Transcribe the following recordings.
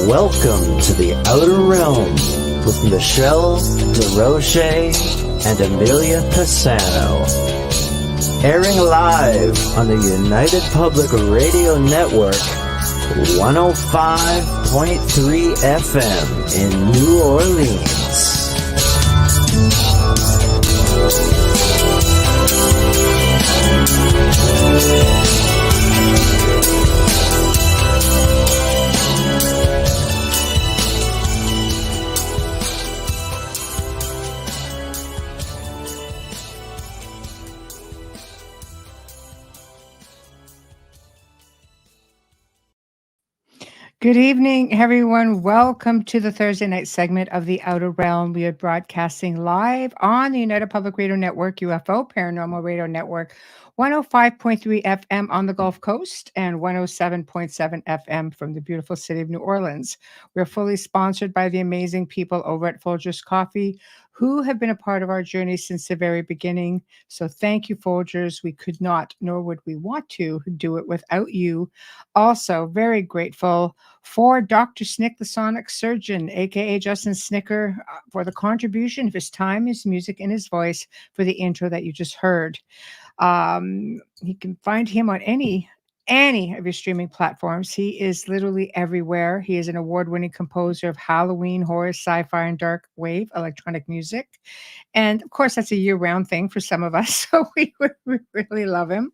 Welcome to the Outer Realm with Michelle DeRoche and Amelia Pisano. Airing live on the United Public Radio Network, 105.3 FM in New Orleans. Good evening, everyone. Welcome to the Thursday night segment of The Outer Realm. We are broadcasting live on the United Public Radio Network, UFO Paranormal Radio Network, 105.3 FM on the Gulf Coast and 107.7 FM from the beautiful city of New Orleans. We're fully sponsored by the amazing people over at Folgers Coffee, who have been a part of our journey since the very beginning. So thank you, Folgers. We could not, nor would we want to, do it without you. Also, very grateful for Dr. Snick, the Sonic Surgeon, aka Justin Snicker, for the contribution of his time, his music, and his voice for the intro that you just heard. You can find him on any of your streaming platforms. He is literally everywhere. He is an award-winning composer of Halloween, horror, sci-fi, and dark wave electronic music. And of course, that's a year-round thing for some of us. So we really love him.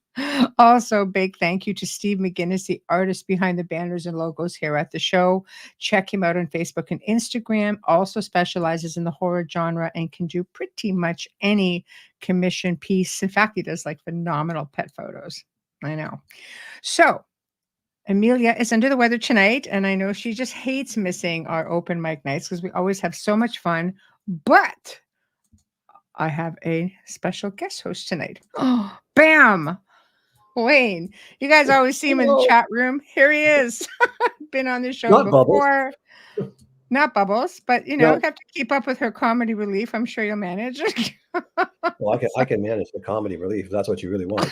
Also, big thank you to Steve McGinnis, the artist behind the banners and logos here at the show. Check him out on Facebook and Instagram. Also specializes in the horror genre and can do pretty much any commission piece. In fact, he does like phenomenal pet photos. I know. So Amelia is under the weather tonight, and I know she just hates missing our open mic nights because we always have so much fun. But I have a special guest host tonight. Oh, bam! Wayne, you guys always see him in the chat room. Here he is. Been on the show Not before. Bubbles. Not Bubbles, but you know, have to keep up with her comedy relief. I'm sure you'll manage. Well, I can manage the comedy relief if that's what you really want.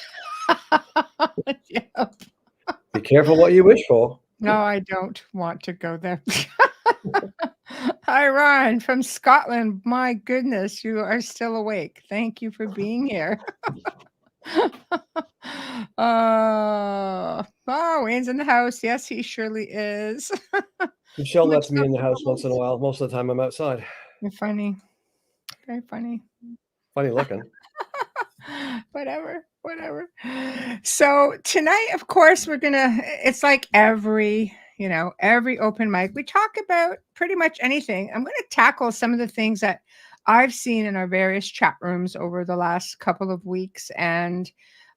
Yep. Be careful what you wish for. No, I don't want to go there. Hi, Ron from Scotland. My goodness, you are still awake. Thank you for being here. Oh, Wayne's in the house. Yes, he surely is. Michelle lets me in the house once in a while. Most of the time I'm outside. You're funny. Very funny. Funny looking. Whatever. So tonight, of course, it's like every open mic. We talk about pretty much anything. I'm going to tackle some of the things that I've seen in our various chat rooms over the last couple of weeks, and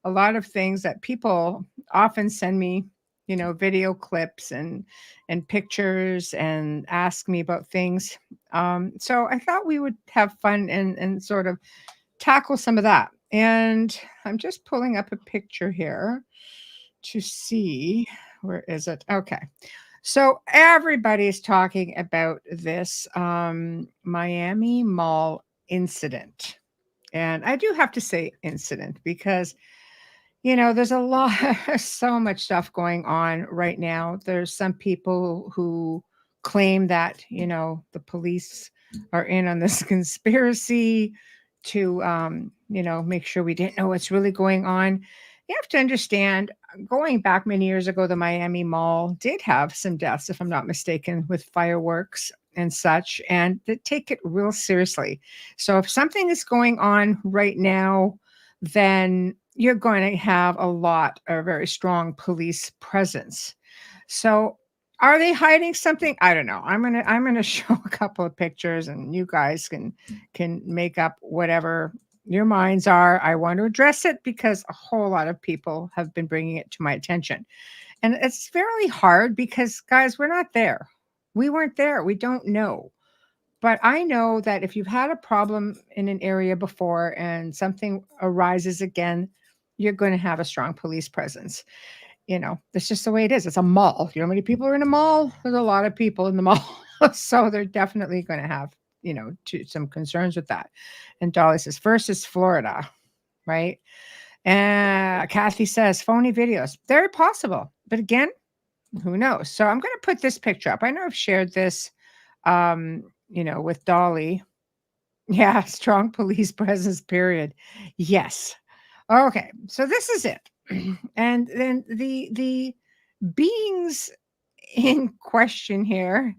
a lot of things that people often send me, video clips and pictures and ask me about things. So I thought we would have fun and sort of tackle some of that. And I'm just pulling up a picture here to see, where is it? Okay. So everybody's talking about this Miami Mall incident. And I do have to say incident because, there's so much stuff going on right now. There's some people who claim that, the police are in on this conspiracy to, make sure we didn't know what's really going on. You have to understand, going back many years ago, the Miami Mall did have some deaths, if I'm not mistaken, with fireworks and such, and they take it real seriously. So if something is going on right now, then you're going to have a very strong police presence. So are they hiding something? I don't know. I'm gonna show a couple of pictures, and you guys can make up whatever your minds are. I want to address it because a whole lot of people have been bringing it to my attention, and it's fairly hard because, guys, we're not there. We weren't there. We don't know. But I know that if you've had a problem in an area before and something arises again, you're going to have a strong police presence. That's just the way it is. It's a mall. You know how many people are in a mall? There's a lot of people in the mall. So they're definitely going to have, some concerns with that. And Dolly says, first is Florida, right? And Kathy says, phony videos. Very possible. But again, Who knows? So I'm going to put this picture up. I know I've shared this, with Dolly. Yeah, strong police presence, period. Yes. Okay, so this is it. And then the beings in question here,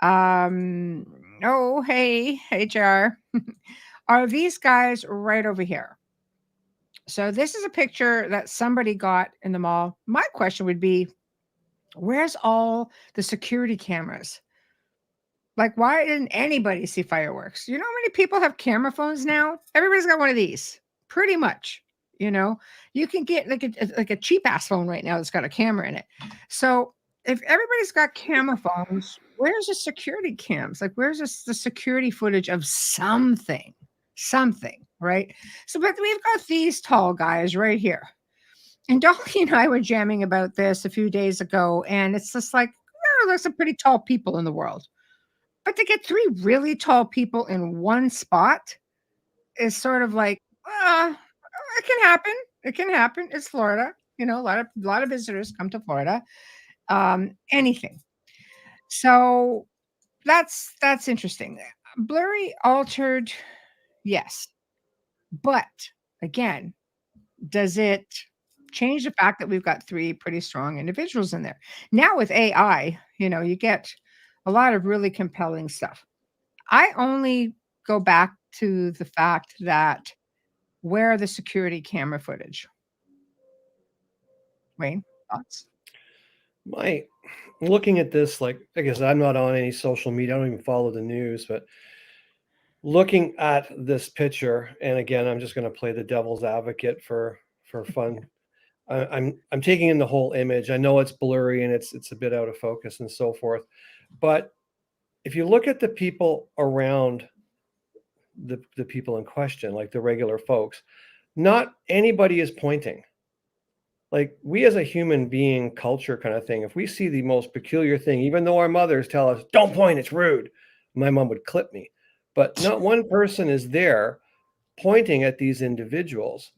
um, oh, hey, HR, are these guys right over here. So this is a picture that somebody got in the mall. My question would be, where's all the security cameras? Like, why didn't anybody see fireworks? You know how many people have camera phones now? Everybody's got one of these, pretty much. You know, you can get like a cheap ass phone right now that's got a camera in it. So if everybody's got camera phones, where's the security cams? Like, where's the security footage of something? Something, right? So, but we've got these tall guys right here. And Dolly and I were jamming about this a few days ago, and it's just like, there's some pretty tall people in the world. But to get 3 really tall people in one spot is sort of like, it can happen. It can happen. It's Florida. A lot of visitors come to Florida. Anything. So that's interesting. Blurry, altered, yes. But again, does it change the fact that we've got 3 pretty strong individuals in there? Now with AI, you get a lot of really compelling stuff. I only go back to the fact that where are the security camera footage? Wayne, thoughts? My looking at this, like I guess I'm not on any social media. I don't even follow the news, but looking at this picture, and again, I'm just going to play the devil's advocate for fun. I'm taking in the whole image. I know it's blurry and it's a bit out of focus and so forth, but if you look at the people around the people in question, like the regular folks, not anybody is pointing. Like we as a human being culture kind of thing, if we see the most peculiar thing, even though our mothers tell us, don't point, it's rude, my mom would clip me. But not one person is there pointing at these individuals.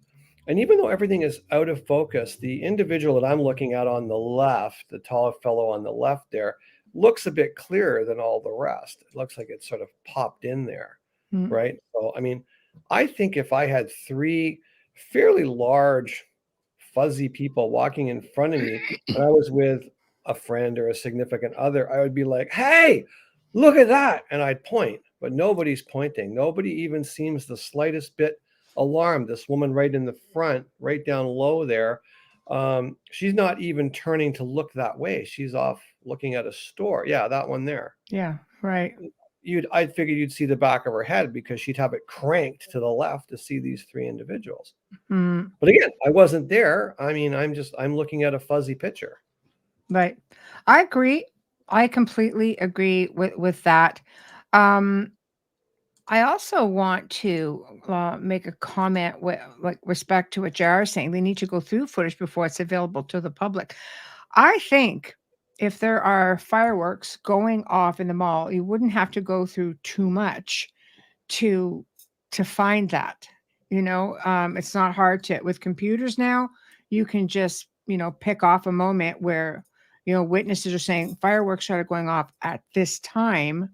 And even though everything is out of focus, the individual that I'm looking at on the left, the tall fellow on the left there, looks a bit clearer than all the rest. It looks like it's sort of popped in there, Mm, right? So, I mean, I think if I had 3 fairly large, fuzzy people walking in front of me and I was with a friend or a significant other, I would be like, hey, look at that. And I'd point, but nobody's pointing. Nobody even seems the slightest bit alarmed. This woman right in the front, right down low there, she's not even turning to look that way. She's off looking at a store. Yeah, that one there. yeah, right. I figured you'd see the back of her head because she'd have it cranked to the left to see these 3 individuals. Mm, But again, I wasn't there. I mean, I'm looking at a fuzzy picture. right. I agree. I completely agree with that. Um, I also want to make a comment with like respect to what JR is saying. They need to go through footage before it's available to the public. I think if there are fireworks going off in the mall, you wouldn't have to go through too much to find that. It's not hard to with computers now. You can just pick off a moment where witnesses are saying fireworks started going off at this time,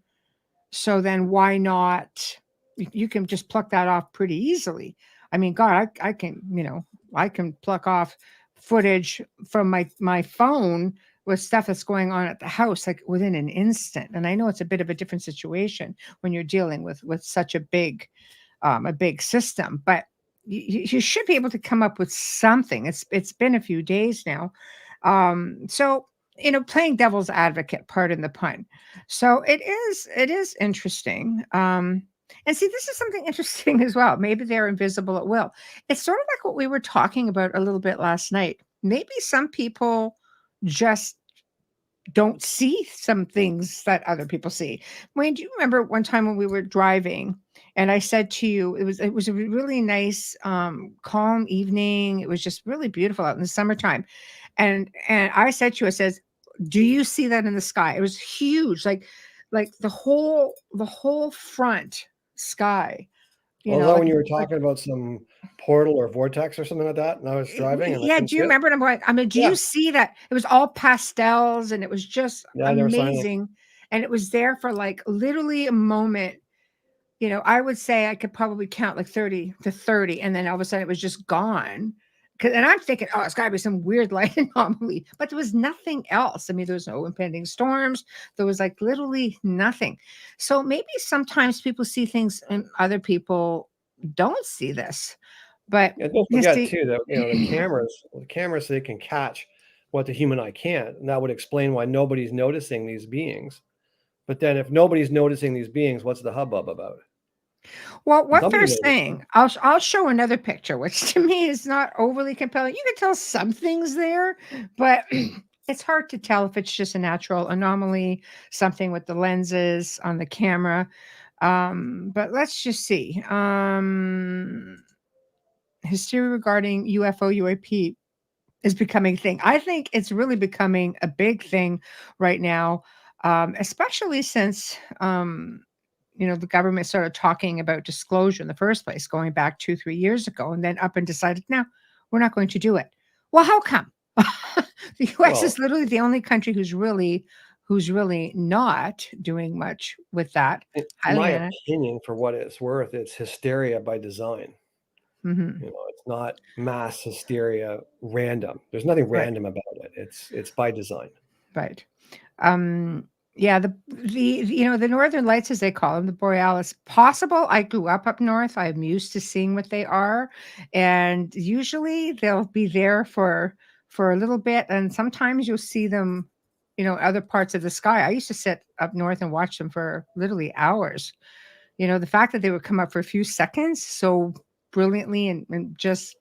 so then why not? You can just pluck that off pretty easily. I mean, God, I can, I can pluck off footage from my phone with stuff that's going on at the house like within an instant. And I know it's a bit of a different situation when you're dealing with such a big system, but you should be able to come up with something. It's been a few days now. So playing devil's advocate, pardon the pun. So it is interesting. And see, this is something interesting as well. Maybe they're invisible at will. It's sort of like what we were talking about a little bit last night. Maybe some people just don't see some things that other people see. Wayne, do you remember one time when we were driving and I said to you, it was a really nice, calm evening. It was just really beautiful out in the summertime. And I said to you, I says, do you see that in the sky? It was huge, like the whole front sky you Well, is know, that like when you were like talking about some portal or vortex or something like that? And I was driving and I yeah, couldn't do see you it? remember? I mean, do Yeah. you see that it was all pastels and it was just Yeah, I never saw anything. amazing, and it was there for like literally a moment. I would say I could probably count like 30 to 30, and then all of a sudden it was just gone. And I'm thinking, oh, it's got to be some weird light anomaly, but there was nothing else. I mean, there was no impending storms. There was like literally nothing. So maybe sometimes people see things and other people don't see this. But And don't you forget see, too that the cameras they can catch what the human eye can't, and that would explain why nobody's noticing these beings. But then if nobody's noticing these beings, what's the hubbub about? well, what Somebody they're noticed saying, them. I'll show another picture, which to me is not overly compelling. You can tell something's there, but it's hard to tell if it's just a natural anomaly, something with the lenses on the camera. But let's just see. Hysteria regarding UFO UAP is becoming a thing. I think it's really becoming a big thing right now, especially since the government started talking about disclosure in the first place, going back 2, 3 years ago, and then up and decided, no, we're not going to do it. Well, how come? The U.S. Well, is literally the only country who's really not doing much with that. in Highly my on it. opinion, for what it's worth, it's hysteria by design. Hmm. It's not mass hysteria random. There's nothing Right, random about it. It's by design. right. Yeah, the Northern Lights, as they call them, the Borealis. Possible. I grew up north. I'm used to seeing what they are, and usually they'll be there for a little bit, and sometimes you'll see them, other parts of the sky. I used to sit up north and watch them for literally hours. The fact that they would come up for a few seconds so brilliantly and just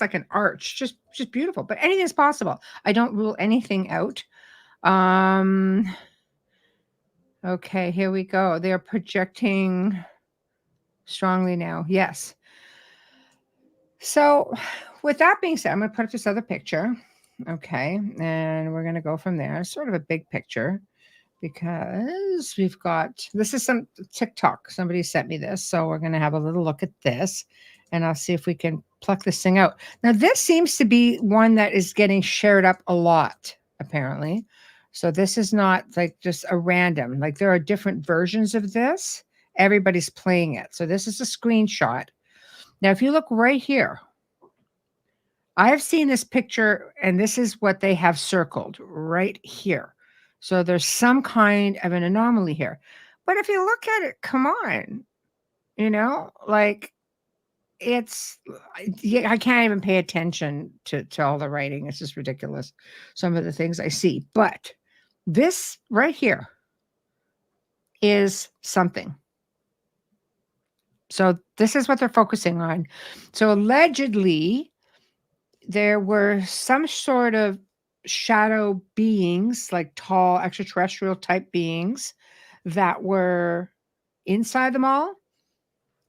like an arch, just beautiful. But anything's possible. I don't rule anything out. Um, Okay, here we go. They're projecting strongly now. Yes. So, with that being said, I'm going to put up this other picture. Okay. And we're going to go from there. It's sort of a big picture because we've got this is some TikTok. Somebody sent me this. So, we're going to have a little look at this and I'll see if we can pluck this thing out. Now, this seems to be one that is getting shared up a lot, apparently. So, this is not like just a random, like, there are different versions of this. Everybody's playing it. So, this is a screenshot. Now, if you look right here, I have seen this picture, and this is what they have circled right here. So there's some kind of an anomaly here. But if you look at it, come on, like yeah, I can't even pay attention to all the writing. It's just ridiculous. Some of the things I see. But this right here is something. So this is what they're focusing on. So allegedly, there were some sort of shadow beings, like tall extraterrestrial type beings that were inside the mall.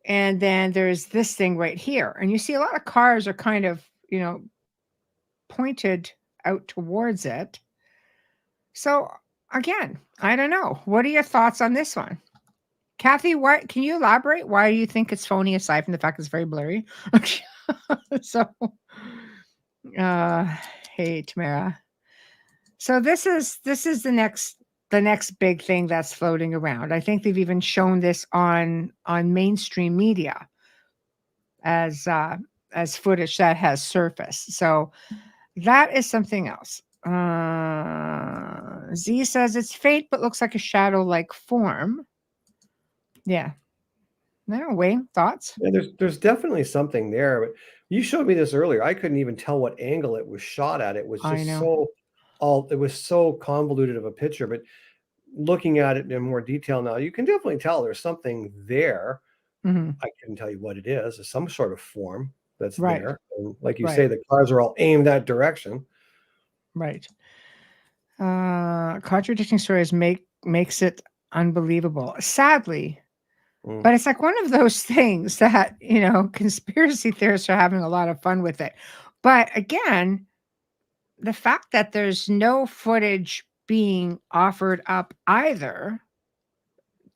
And then there's this thing right here. And you see a lot of cars are kind of, pointed out towards it. So again, I don't know. What are your thoughts on this one? Kathy, why can you elaborate? Why do you think it's phony aside from the fact it's very blurry? So uh hey Tamara. So this is the next big thing that's floating around. I think they've even shown this on mainstream media as footage that has surfaced. So that is something else. Z says it's fate, but looks like a shadow-like form. Yeah. No, Wayne, thoughts? Yeah, there's definitely something there. But you showed me this earlier. I couldn't even tell what angle it was shot at. It was I just know. it was so convoluted of a picture. But looking at it in more detail now, you can definitely tell there's something there. Mhm. I couldn't tell you what it is. It's some sort of form that's Right. there. And like you Right. say, the cars are all aimed that direction. Right. Contradicting stories makes it unbelievable. Sadly, Mm. but it's like one of those things that, conspiracy theorists are having a lot of fun with it. But again, the fact that there's no footage being offered up either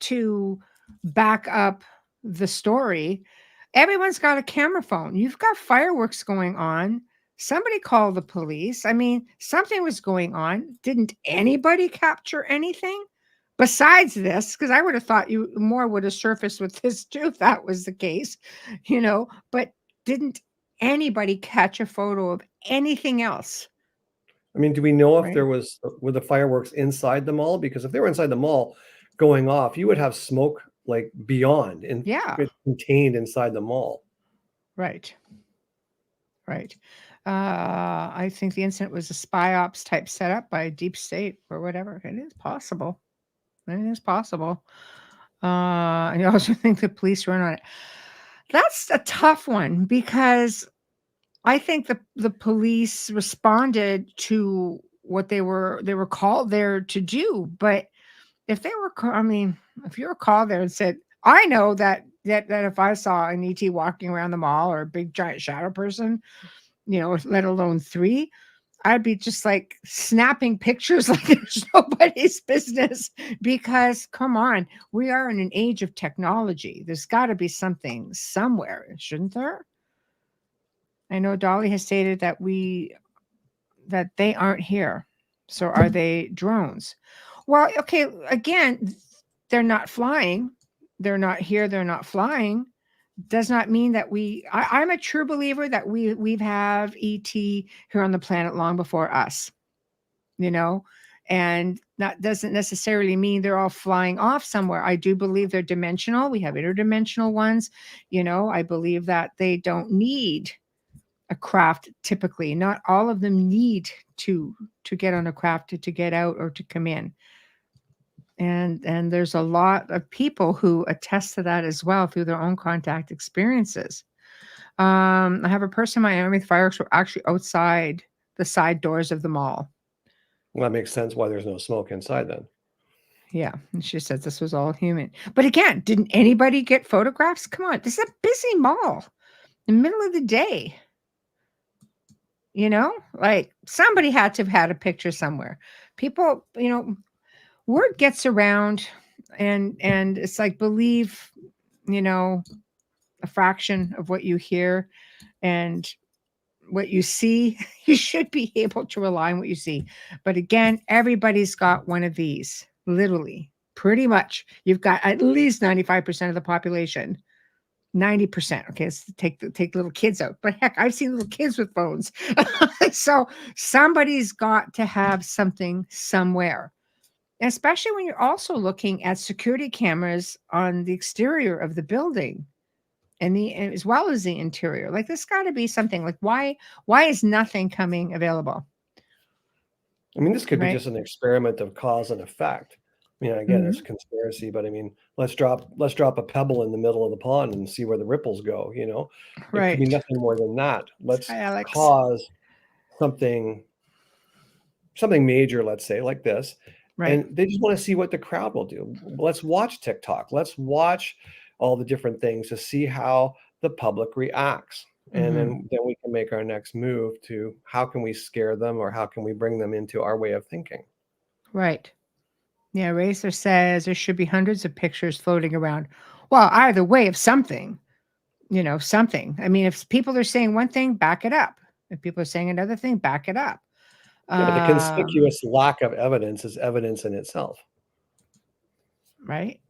to back up the story, everyone's got a camera phone. You've got fireworks going on. Somebody called the police. I mean, something was going on. Didn't anybody capture anything besides this? Because I would have thought you more would have surfaced with this too, if that was the case, but didn't anybody catch a photo of anything else? I mean, do we know if Right. were the fireworks inside the mall? Because if they were inside the mall going off, you would have smoke like beyond and Yeah. contained inside the mall. Right. Right. I think the incident was a spy ops type setup by deep state or whatever. It is possible. It is possible. I also think the police run on it. That's a tough one because I think the police responded to what they were called there to do. But if they were, I mean, if you were called there and said, "I know that if I saw an ET walking around the mall or a big giant shadow person, let alone three, I'd be just like snapping pictures like there's nobody's business because come on, we are in an age of technology. There's got to be something somewhere, shouldn't there? I know Dolly has stated that they aren't here. So are they drones? Well, okay, again, they're not flying. They're not here, they're not flying. Does not mean that I'm a true believer that we've have ET here on the planet long before us, and that doesn't necessarily mean they're all flying off somewhere. I do believe they're dimensional. We have interdimensional ones. I believe that they don't need a craft typically. Not all of them need to get on a craft to get out or to come in. And there's a lot of people who attest to that as well through their own contact experiences. I have a person in Miami, the fireworks were actually outside the side doors of the mall. Well, that makes sense why there's no smoke inside then. Yeah, and she said this was all human. But again, didn't anybody get photographs? Come on, this is a busy mall in the middle of the day. Like somebody had to have had a picture somewhere. People, word gets around and it's like believe, a fraction of what you hear and what you see. You should be able to rely on what you see. But again, everybody's got one of these, literally, pretty much. You've got at least 95% of the population. 90%. Okay, let's take little kids out. But heck, I've seen little kids with phones. So somebody's got to have something somewhere. Especially when you're also looking at security cameras on the exterior of the building and as well as the interior. Like there's got to be something. Like why is nothing coming available? I mean, this could be Right. just an experiment of cause and effect. I mean, again, it's conspiracy, but I mean, let's drop a pebble in the middle of the pond and see where the ripples go. It could be Right. nothing more than that. Let's Hi, Alex. cause something major, let's say, like this, Right. and they just want to see what the crowd will do. Let's watch TikTok. Let's watch all the different things to see how the public reacts. And then we can make our next move to how can we scare them or how can we bring them into our way of thinking. Right. Yeah, Racer says there should be hundreds of pictures floating around. Well, either way of something, something. I mean, if people are saying one thing, back it up. If people are saying another thing, back it up. Yeah, but the conspicuous lack of evidence is evidence in itself. Right.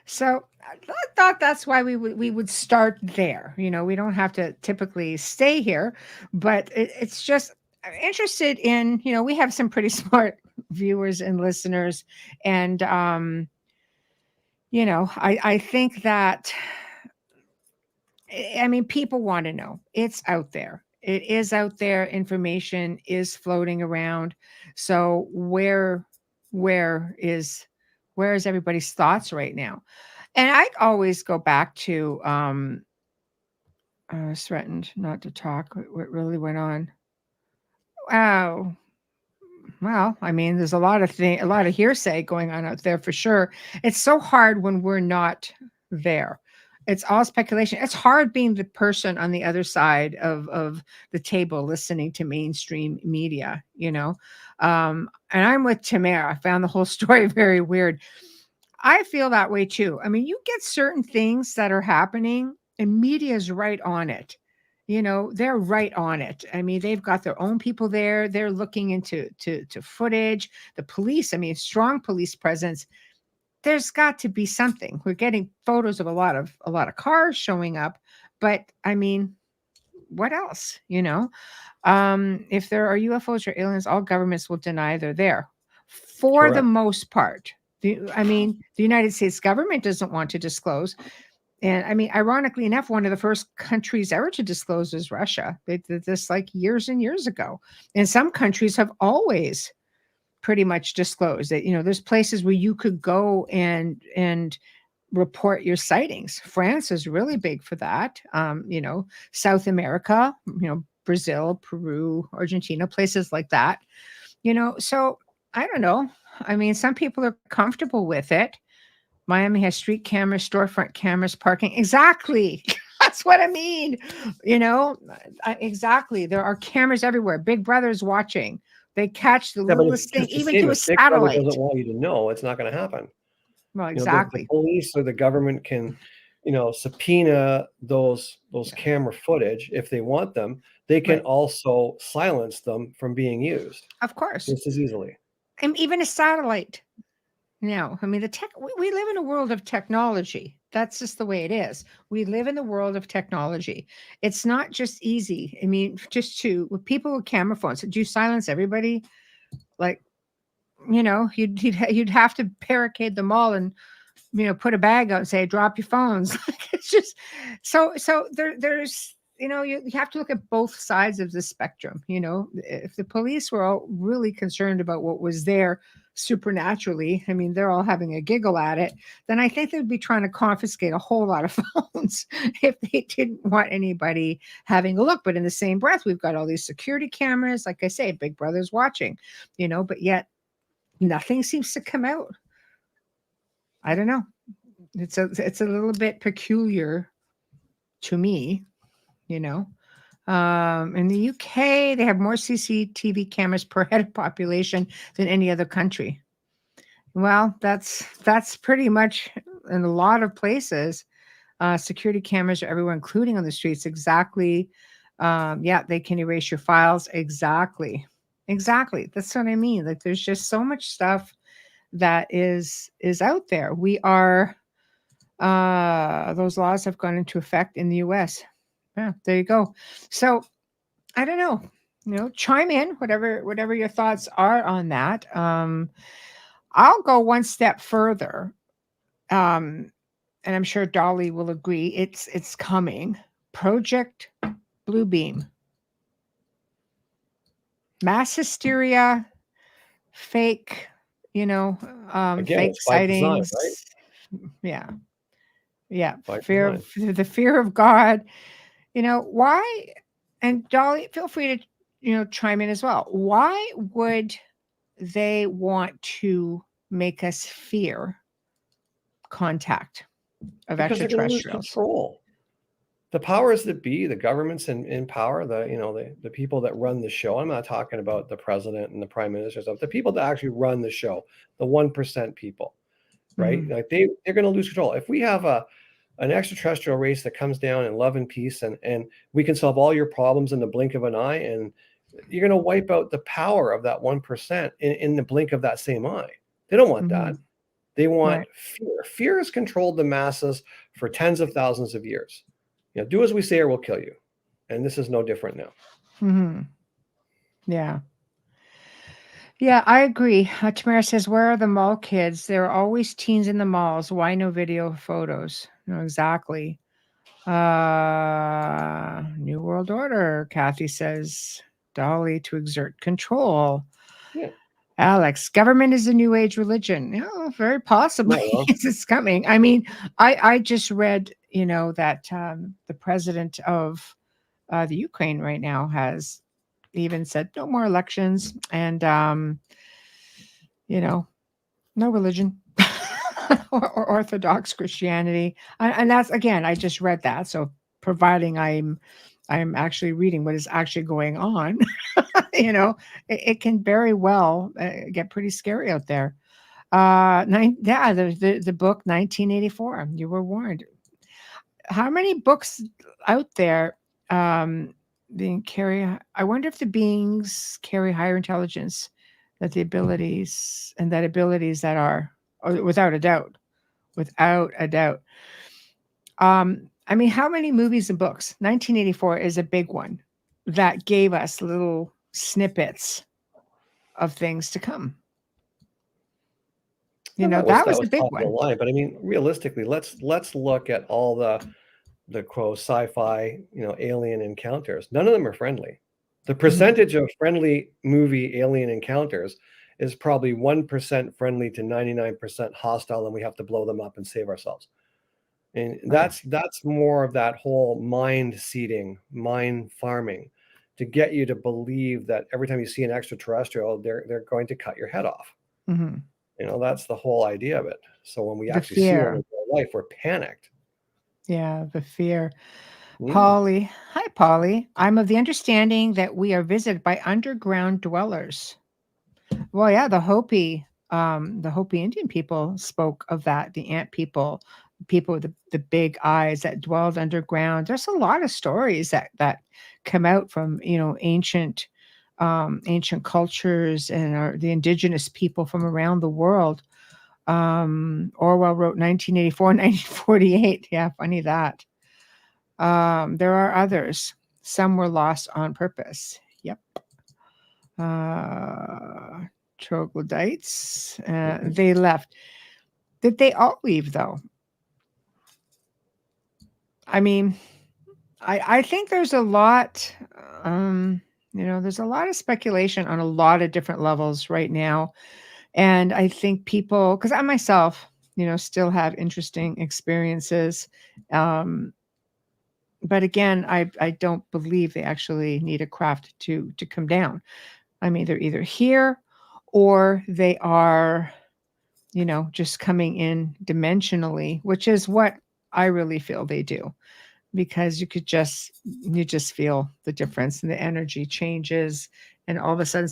So I thought that's why we would start there. We don't have to typically stay here, but it's just I'm interested in, we have some pretty smart viewers and listeners. And, I think that, I mean, people want to know. It's out there. It is out there. Information is floating around. So where is everybody's thoughts right now? And I always go back to I was threatened not to talk. What really went on? Oh, well, I mean, there's a lot of hearsay going on out there for sure. It's so hard when we're not there. It's all speculation. It's hard being the person on the other side of the table listening to mainstream media, And I'm with Tamara. I found the whole story very weird. I feel that way too. I mean, you get certain things that are happening and media's right on it. They're right on it. I mean, they've got their own people there. They're looking into to footage. The police, I mean, strong police presence. There's got to be something. We're getting photos of a lot of cars showing up, but I mean, what else? If there are UFOs or aliens, all governments will deny they're there for the Correct. most part. I mean, the United States government doesn't want to disclose. And I mean, ironically enough, one of the first countries ever to disclose is Russia. They did this like years and years ago. And some countries have always pretty much disclosed that, there's places where you could go and report your sightings. France is really big for that. South America, Brazil, Peru, Argentina, places like that. So I don't know. I mean, some people are comfortable with it. Miami has street cameras, storefront cameras, parking. Exactly. That's what I mean. Exactly. There are cameras everywhere. Big Brother's watching. They catch the Yeah, but it's littlest thing, just the even same. to a If Big Brother satellite. doesn't want you to know, it's not going to happen. Well, The exactly. police or the government can, subpoena those camera footage if they want them. They can Right. also silence them from being used Of course. just as easily. And even a satellite. No, I mean, we live in a world of technology. That's just the way it is. We live in the world of technology. It's not just easy. I mean, with people with camera phones, do you silence everybody? Like, you'd have to barricade them all and, put a bag out and say, drop your phones. It's just there's, you have to look at both sides of the spectrum. If the police were all really concerned about what was there supernaturally, I mean, they're all having a giggle at it, then I think they'd be trying to confiscate a whole lot of phones if they didn't want anybody having a look. But in the same breath, we've got all these security cameras, like I say, Big Brother's watching, but yet nothing seems to come out. I don't know. It's a little bit peculiar to me, you know. In the UK, they have more CCTV cameras per head of population than any other country. Well, that's pretty much in a lot of places. Security cameras are everywhere, including on the streets. Exactly. Yeah, they can erase your files. Exactly. That's what I mean. Like, there's just so much stuff that is out there. We are those laws have gone into effect in the US. Yeah, there you go. So I don't know. Chime in, whatever your thoughts are on that. I'll go one step further. And I'm sure Dolly will agree. It's coming. Project Bluebeam. Mass hysteria, fake, Again, fake it's by design, sightings. right? Yeah. By The design. fear of God. Why? And Dolly, feel free to, chime in as well. Why would they want to make us fear contact of Because they're going to lose extraterrestrials? control. The powers that be, the governments in power, the people that run the show. I'm not talking about the president and the prime minister stuff. The people that actually run the show, the 1% people, right? Mhm. Like they're going to lose control. If we have an extraterrestrial race that comes down in love and peace, and we can solve all your problems in the blink of an eye, and you're going to wipe out the power of that 1% in the blink of that same eye. They don't want that. Mhm. They want Right. fear. Fear has controlled the masses for tens of thousands of years. Do as we say or we'll kill you. And this is no different now. Mhm. Yeah. Yeah, I agree. Tamara says, "Where are the mall kids? There are always teens in the malls. Why no video photos?" No, exactly. New World Order. Kathy says, Dolly to exert control. Yeah, Alex, government is a new age religion. Very possibly not wrong. it's coming. I mean, I just read, that the president of the Ukraine right now has even said no more elections and, no religion or Orthodox Christianity. And that's, again, I just read that. So providing I'm actually reading what is actually going on, it can very well get pretty scary out there. The book 1984. You were warned. How many books out there being carry? I wonder if the beings carry higher intelligence, that the abilities that are, without a doubt, without a doubt. I mean, how many movies and books? 1984 is a big one that gave us little snippets of things to come. You know, that That was a was big top of the one. line. But I mean, realistically, let's look at all the quote sci-fi, alien encounters. None of them are friendly. The percentage of friendly movie alien encounters is probably 1% friendly to 99% hostile, and we have to blow them up and save ourselves. And Right. that's more of that whole mind seeding, mind farming, to get you to believe that every time you see an extraterrestrial, they're going to cut your head off. Hmm. That's the whole idea of it. So when we The actually see one fear. in real life, we're panicked. Yeah, the fear. Mm. Polly. Hi, Polly. I'm of the understanding that we are visited by underground dwellers. Well, yeah, the Hopi Indian people spoke of that. The ant people with the big eyes that dwelled underground. There's a lot of stories that come out from ancient cultures and the indigenous people from around the world. Orwell wrote 1984, 1948. Yeah, funny that. There are others. Some were lost on purpose. Yep. Uh, Troglodytes. Mhm. They left. Did they all leave though? I mean, I think there's a lot. There's a lot of speculation on a lot of different levels right now, and I think people, because I myself, still have interesting experiences. Um, but again, I don't believe they actually need a craft to come down. I mean, they're either here or they are, just coming in dimensionally, which is what I really feel they do, because you just feel the difference and the energy changes, and all of a sudden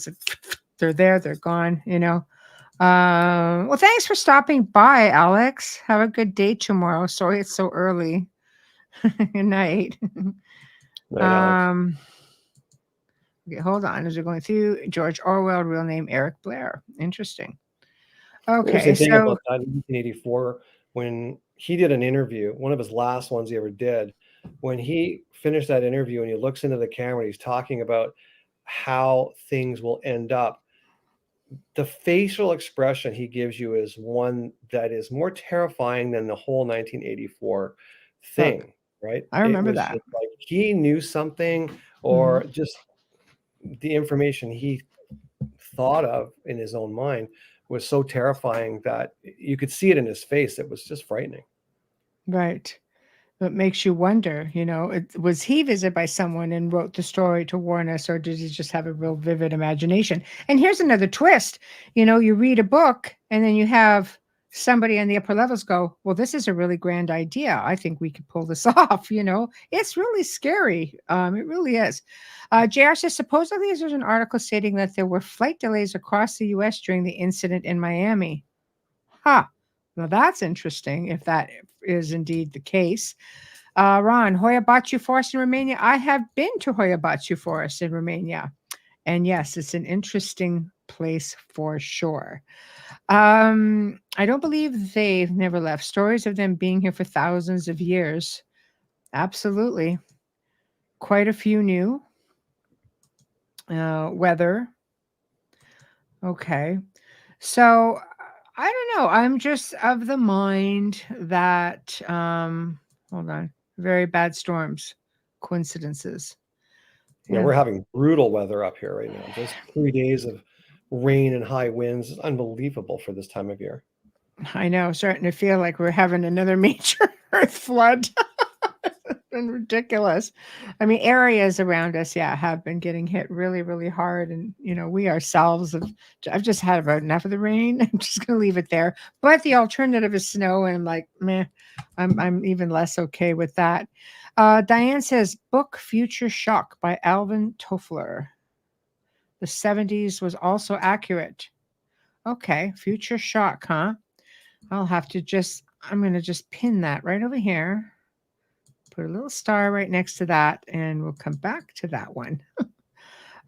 they're there, they're gone. Well, thanks for stopping by, Alex. Have a good day tomorrow. Sorry it's so early. Good night. Right, Alex. Um, okay, hold on. As we're going through, George Orwell, real name Eric Blair. Interesting. Okay, Interesting thing so about that in 1984, when he did an interview, one of his last ones he ever did, when he finished that interview and he looks into the camera, he's talking about how things will end up. The facial expression he gives you is one that is more terrifying than the whole 1984 oh, thing, right? I It remember was that. just like he knew something, Hmm. or just the information he thought of in his own mind was so terrifying that you could see it in his face. It was just frightening. Right. It makes you wonder, was he visited by someone and wrote the story to warn us, or did he just have a real vivid imagination? And here's another twist. You read a book and then you have somebody on the upper levels go, well, this is a really grand idea. I think we could pull this off. It's really scary. It really is. JR says, supposedly there's an article stating that there were flight delays across the U.S. during the incident in Miami. Huh. Well, that's interesting if that is indeed the case. Ron, Hoya Baciu Forest in Romania. I have been to Hoya Baciu Forest in Romania. And yes, it's an interesting place for sure. I don't believe they've never left. Stories of them being here for thousands of years. Absolutely. Quite a few new. Weather. Okay. So I don't know. I'm just of the mind that, hold on, very bad storms, coincidences. Yeah, Yeah, we're having brutal weather up here right now. Just 3 days of rain and high winds. It's unbelievable for this time of year. I know. Starting to feel like we're having another major earth flood. Been ridiculous. I mean, areas around us, yeah, have been getting hit really, really hard, and we ourselves have. I've just had about enough of the rain. I'm just going to leave it there. But the alternative is snow, and I'm like, meh. I'm even less okay with that. Diane says, book Future Shock by Alvin Toffler. The 70s was also accurate. Okay, future shock, huh? I'm going to just pin that right over here. Put a little star right next to that, and we'll come back to that one.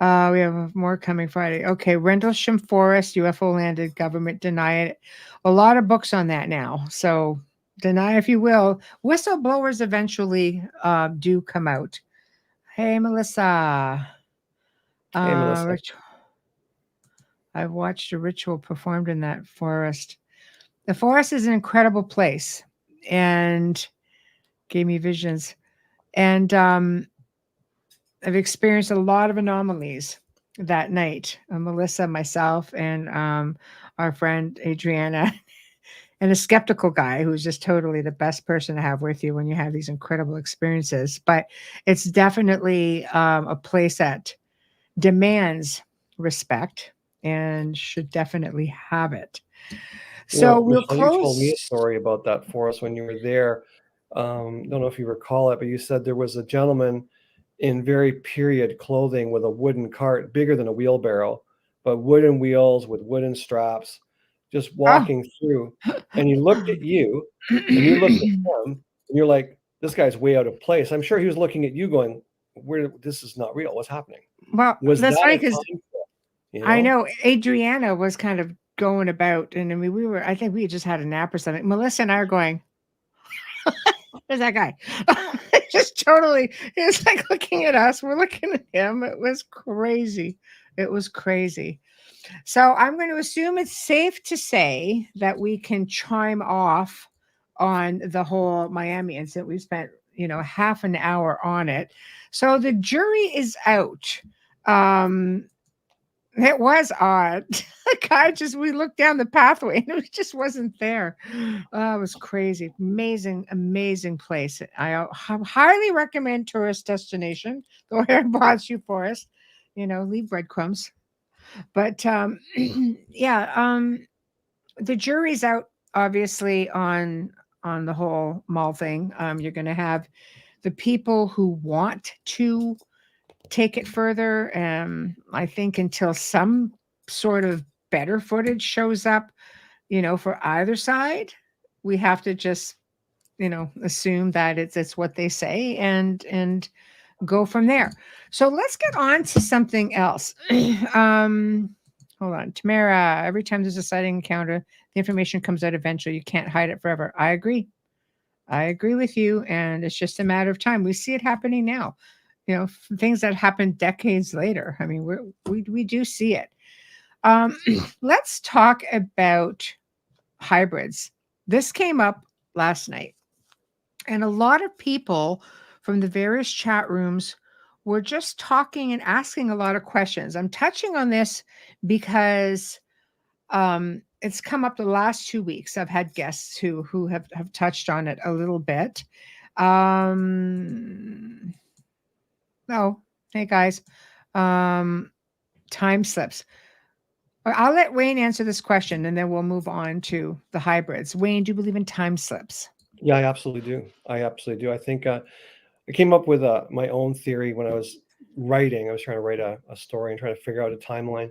We have more coming Friday. Okay, Rendlesham Forest, UFO landed, government deny it. A lot of books on that now. So deny if you will. Whistleblowers eventually do come out. Hey, Melissa. Hey, Melissa. I've watched a ritual performed in that forest. The forest is an incredible place and gave me visions. And I've experienced a lot of anomalies that night. Melissa, myself, and our friend Adriana, and a skeptical guy who's just totally the best person to have with you when you have these incredible experiences. But it's definitely a place that demands respect and should definitely have it. So we'll Michelle, you told me a close. story about that for us when you were there. Don't know if you recall it, but you said there was a gentleman in very period clothing with a wooden cart bigger than a wheelbarrow, but wooden wheels with wooden straps, just Oh. walking through. And he looked at you and you looked at him and you're like, this guy's way out of place. I'm sure he was looking at you going, where this is not real. What's happening? Well, Was that's that funny a because time trip, you I know? know Adriana was kind of going about, and I mean, I think we had just had a nap or something. Melissa and I are going, there's that guy. Just totally, it's like looking at us. We're looking at him. It was crazy. It was crazy. So I'm going to assume it's safe to say that we can chime off on the whole Miami incident. We spent, half an hour on it. So the jury is out. It was odd. The guy we looked down the pathway and it just wasn't there. Oh, it was crazy. Amazing, amazing place. I highly recommend tourist destination. Go ahead and watch you Forest. Leave breadcrumbs. But yeah, the jury's out obviously on the whole mall thing. You're going to have the people who want to take it further. I think until some sort of better footage shows up, for either side, we have to just, assume that it's what they say and go from there. So let's get on to something else. Hold on, Tamara. Every time there's a sighting encounter, the information comes out eventually. You can't hide it forever. I agree. I agree with you, and it's just a matter of time. We see it happening now. Things that happened decades later. I mean, we do see it. Let's talk about hybrids. This came up last night, and a lot of people from the various chat rooms were just talking and asking a lot of questions. I'm touching on this because it's come up the last 2 weeks. I've had guests who have touched on it a little bit. Oh, hey guys. Time slips. I'll let Wayne answer this question and then we'll move on to the hybrids. Wayne, do you believe in time slips? Yeah, I absolutely do. I absolutely do. I think I came up with my own theory when I was writing. I was trying to write a story and trying to figure out a timeline.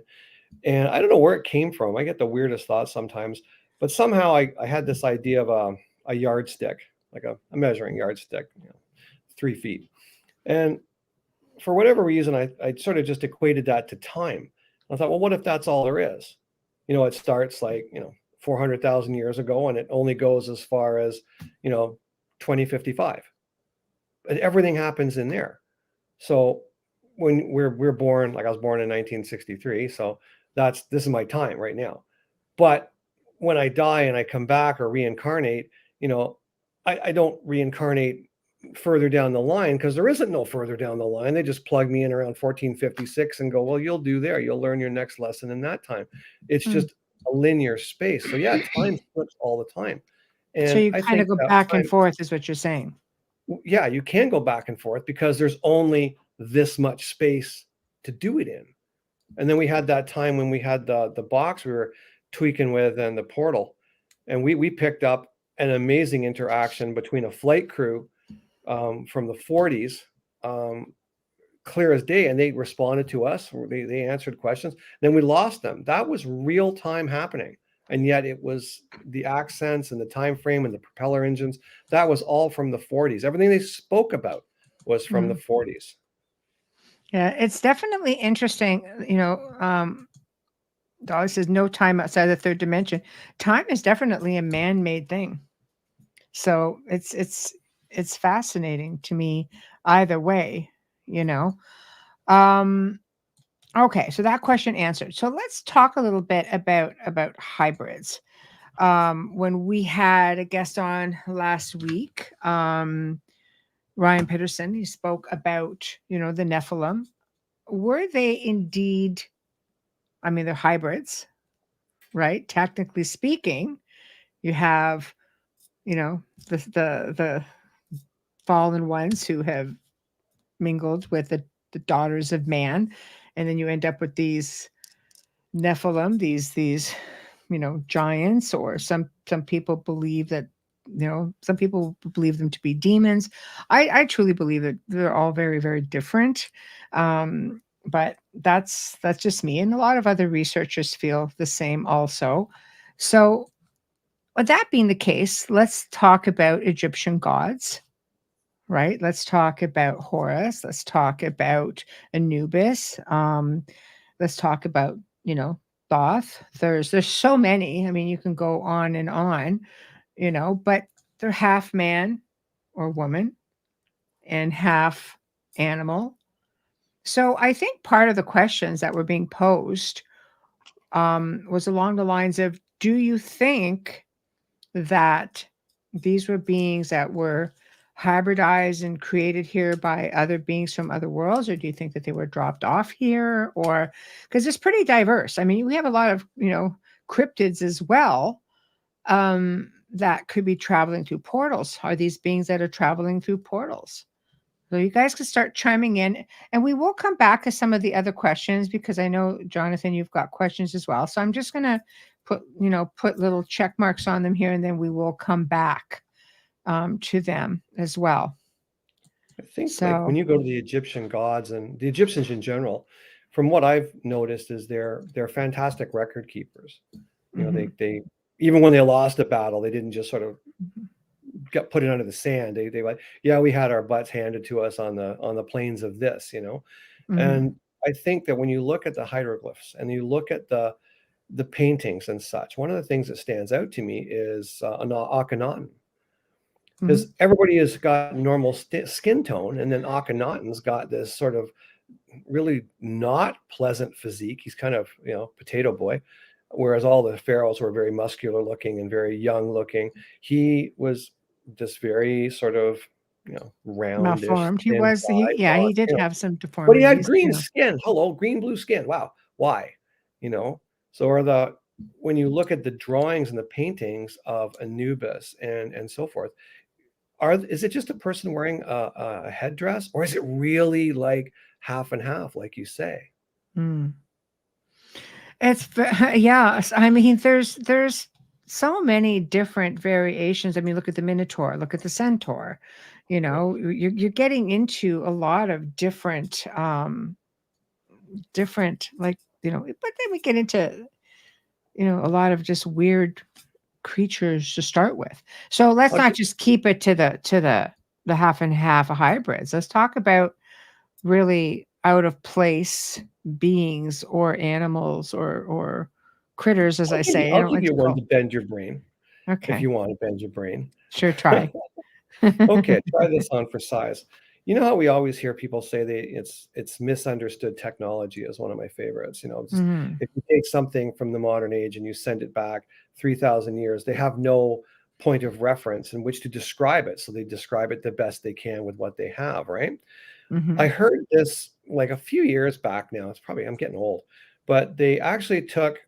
And I don't know where it came from. I get the weirdest thoughts sometimes, but somehow I had this idea of a yardstick, like a measuring yardstick, 3 feet. And for whatever reason, I sort of just equated that to time. I thought, well, what if that's all there is? It starts like, 400,000 years ago and it only goes as far as, 2055. And everything happens in there. So when we're born, like I was born in 1963, so this is my time right now. But when I die and I come back or reincarnate, I don't reincarnate further down the line because there isn't no further down the line. They just plug me in around 1456 and go, well, you'll do there. You'll learn your next lesson in that time. It's just a linear space. So yeah, time flips all the time. So And you I kind of think go that back and time, forth is what you're saying. yeah, you can go back and forth because there's only this much space to do it in. And then we had that time when we had the box we were tweaking with and the portal, and we picked up an amazing interaction between a flight crew from the 40s clear as day, and they responded to us. They answered questions. Then we lost them. That was real time happening, and yet it was the accents and the time frame and the propeller engines. That was all from the 40s. Everything they spoke about was from the 40s. Yeah, it's definitely interesting. Dolly says no time outside the third dimension. Time is definitely a man-made thing. So it's fascinating to me either way, you know. Okay, so that question answered. So let's talk a little bit about hybrids. When we had a guest on last week, Ryan Peterson, he spoke about, the Nephilim. Were they indeed, I mean, they're hybrids, right? Technically speaking, you have, the fallen ones who have mingled with the daughters of man, and then you end up with these Nephilim, these giants, or some people believe that, some people believe them to be demons. I truly believe that they're all very, very different. But that's just me, and a lot of other researchers feel the same also. So with that being the case, let's talk about Egyptian gods, right? Let's talk about Horus. Let's talk about Anubis. Let's talk about, Thoth. There's so many. I mean, you can go on and on, but they're half man or woman and half animal. So I think part of the questions that were being posed was along the lines of, do you think that these were beings that were hybridized and created here by other beings from other worlds, or do you think that they were dropped off here? Or because it's pretty diverse. I mean, we have a lot of cryptids as well, that could be traveling through portals. Are these beings that are traveling through portals? So you guys can start chiming in, and we will come back to some of the other questions, because I know, Jonathan, you've got questions as well. So I'm just going to put little check marks on them here, and then we will come back to them as well. I think like when you go to the Egyptian gods and the Egyptians in general, from what I've noticed, is they're fantastic record keepers. They even when they lost a battle, they didn't just sort of got put it under the sand. They like, yeah, we had our butts handed to us on the plains of this, And I think that when you look at the hieroglyphs and you look at the paintings and such, one of the things that stands out to me is an Akhenaten. Because everybody has got normal skin tone, and then Akhenaten's got this sort of really not pleasant physique. He's kind of, potato boy, whereas all the pharaohs were very muscular looking and very young looking. He was this very sort of, roundish. Malformed. He did have some deformities. But he had green skin. Hello, green, blue skin. Wow. Why? So when you look at the drawings and the paintings of Anubis and so forth, is it just a person wearing a headdress, or is it really like half and half, like you say? It's I mean, there's so many different variations. I mean, look at the Minotaur, look at the Centaur. You're getting into a lot of different but then we get into a lot of just weird creatures to start with. So let's not just keep it to the half and half hybrids. Let's talk about really out of place beings or animals or critters, as I say. I'll give you one to bend your brain. Okay. If you want to bend your brain. Sure, try. Okay, try this on for size. You know how we always hear people say it's misunderstood technology is one of my favorites. If you take something from the modern age and you send it back 3,000 years, they have no point of reference in which to describe it. So they describe it the best they can with what they have, right? I heard this like a few years back now. I'm getting old, but they actually took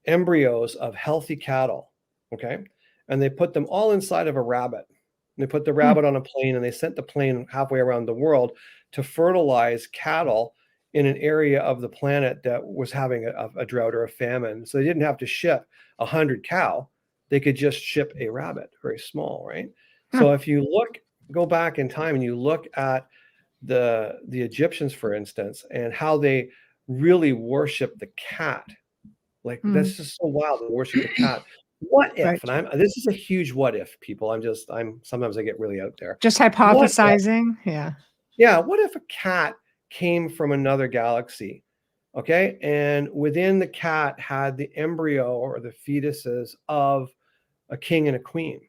embryos of healthy cattle, okay? And they put them all inside of a rabbit. They put the rabbit on a plane, and they sent the plane halfway around the world to fertilize cattle in an area of the planet that was having a drought or a famine. So they didn't have to ship 100 cow. They could just ship a rabbit, very small, right? So if you go back in time and you look at the Egyptians, for instance, and how they really worship the cat. Like, Mm, that's just so wild to worship the cat. What if, and right. this is a huge what if, people. I'm sometimes I get really out there. Just What if, hypothesizing. Yeah. yeah, what if a cat came from another galaxy? Okay. And within the cat had the embryo or the fetuses of a king and a queen.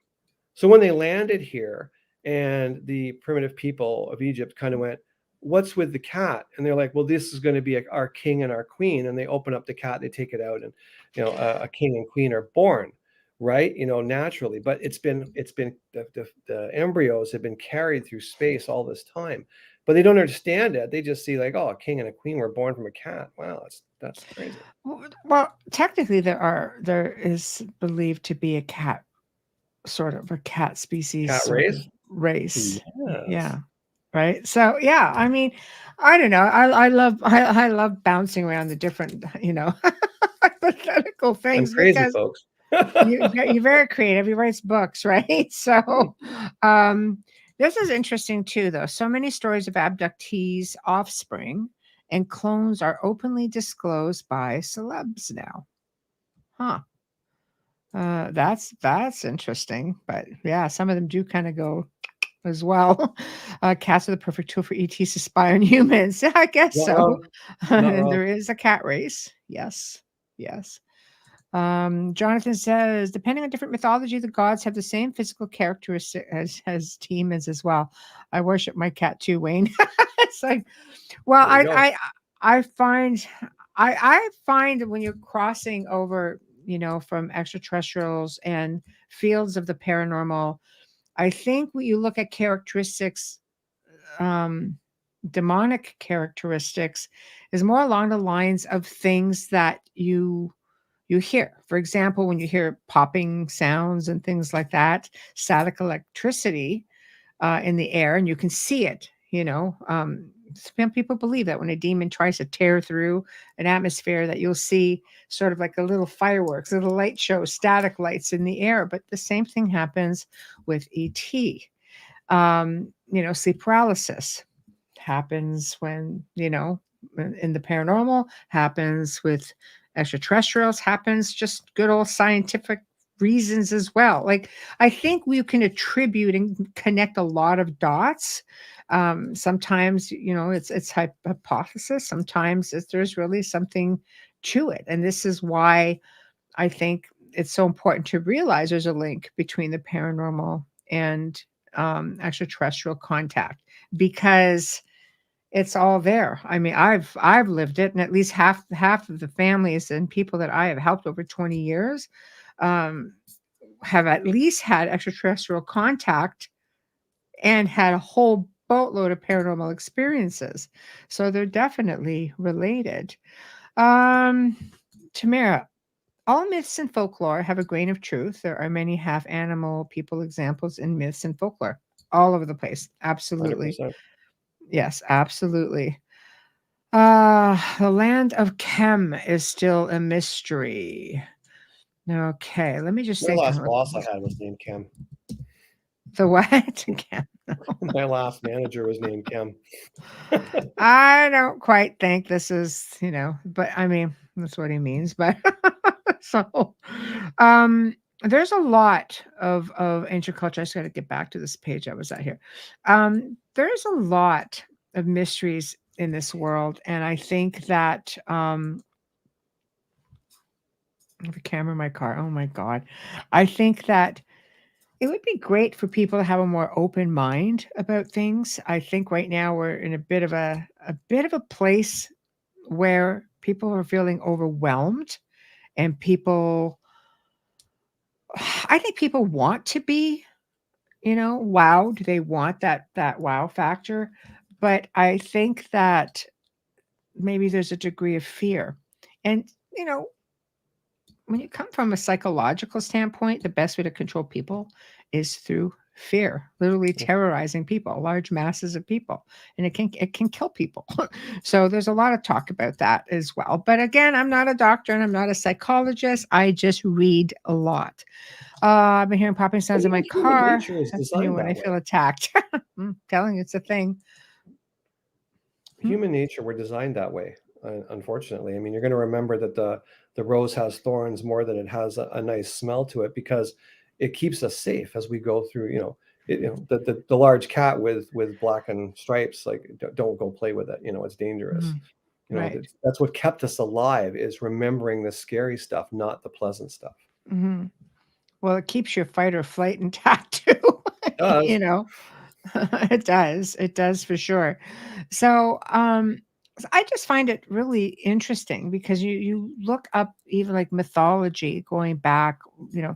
So when they landed here and the primitive people of Egypt kind of went, "What's with the cat?" And they're like, "Well, this is going to be our king and our queen." And they open up the cat, they take it out, and a king and queen are born, right? Naturally. But it's been the embryos have been carried through space all this time, but they don't understand it. They just see like, oh, a king and a queen were born from a cat. Wow, that's crazy. Well, technically, there is believed to be a cat, sort of a cat species, Cat sort of race? race. Yes. Yeah. Right. So yeah, I mean, I don't know. I love bouncing around the different, hypothetical I'm things crazy, because folks. you're very creative. He writes books, right? So, um, this is interesting too, though. So many stories of abductees' offspring and clones are openly disclosed by celebs now. Huh. That's interesting. But yeah, some of them do kind of go as well. Cats are the perfect tool for ETs to spy on humans. I guess Not so. wrong. Not And wrong. there is a cat race. Yes. Yes. Jonathan says, depending on different mythology, the gods have the same physical characteristics as demons as well. I worship my cat too, Wayne. It's like, well, There you go. I find I find that when you're crossing over, from extraterrestrials and fields of the paranormal, I think when you look at characteristics, um, demonic characteristics, is more along the lines of things that you hear. For example, when you hear popping sounds and things like that, static electricity in the air, and you can see it. Some people believe that when a demon tries to tear through an atmosphere, that you'll see sort of like a little fireworks, little light show, static lights in the air. But the same thing happens with ET. Sleep paralysis happens when, in the paranormal, happens with extraterrestrials, happens just good old scientific reasons as well. Like, I think we can attribute and connect a lot of dots. Sometimes, it's hypothesis. Sometimes there's really something to it. And this is why I think it's so important to realize there's a link between the paranormal and extraterrestrial contact, because it's all there. I mean, I've lived it, and at least half of the families and people that I have helped over 20 years um, have at least had extraterrestrial contact and had a whole boatload of paranormal experiences. So they're definitely related. Um, Tamara, all myths and folklore have a grain of truth. There are many half animal people examples in myths and folklore all over the place. Absolutely. 100%. Yes, absolutely. The land of Kem is still a mystery. Okay, let me just My think. last boss I had was named Kim. The what? Kem. My last manager was named Kim. I don't quite think this is, but I mean, that's what he means. But so, um, there's a lot of ancient culture. I just got to get back to this page I was at here. There's a lot of mysteries in this world, and I think that the camera in my car. Oh my god, I think that it would be great for people to have a more open mind about things. I think right now we're in a bit of a place where people are feeling overwhelmed, and people I think people want to be, wowed. They want that wow factor, but I think that maybe there's a degree of fear. And, when you come from a psychological standpoint, the best way to control people is through fear, literally terrorizing people, large masses of people, and it can kill people. So there's a lot of talk about that as well. But again, I'm not a doctor and I'm not a psychologist. I just read a lot. I've been hearing popping sounds in my Human car. nature is That's me designed when I that feel way. attacked. I'm telling you, it's a thing. human nature, we're designed that way. Unfortunately, I mean, you're going to remember that the rose has thorns more than it has a nice smell to it, because it keeps us safe as we go through. The large cat with black and stripes, like, don't go play with it. It's dangerous. Mhm. Right. That's what kept us alive, is remembering the scary stuff, not the pleasant stuff. Hmm. Well, it keeps your fight or flight intact too. It does. you know, it does. It does for sure. So, I just find it really interesting because you look up even like mythology going back,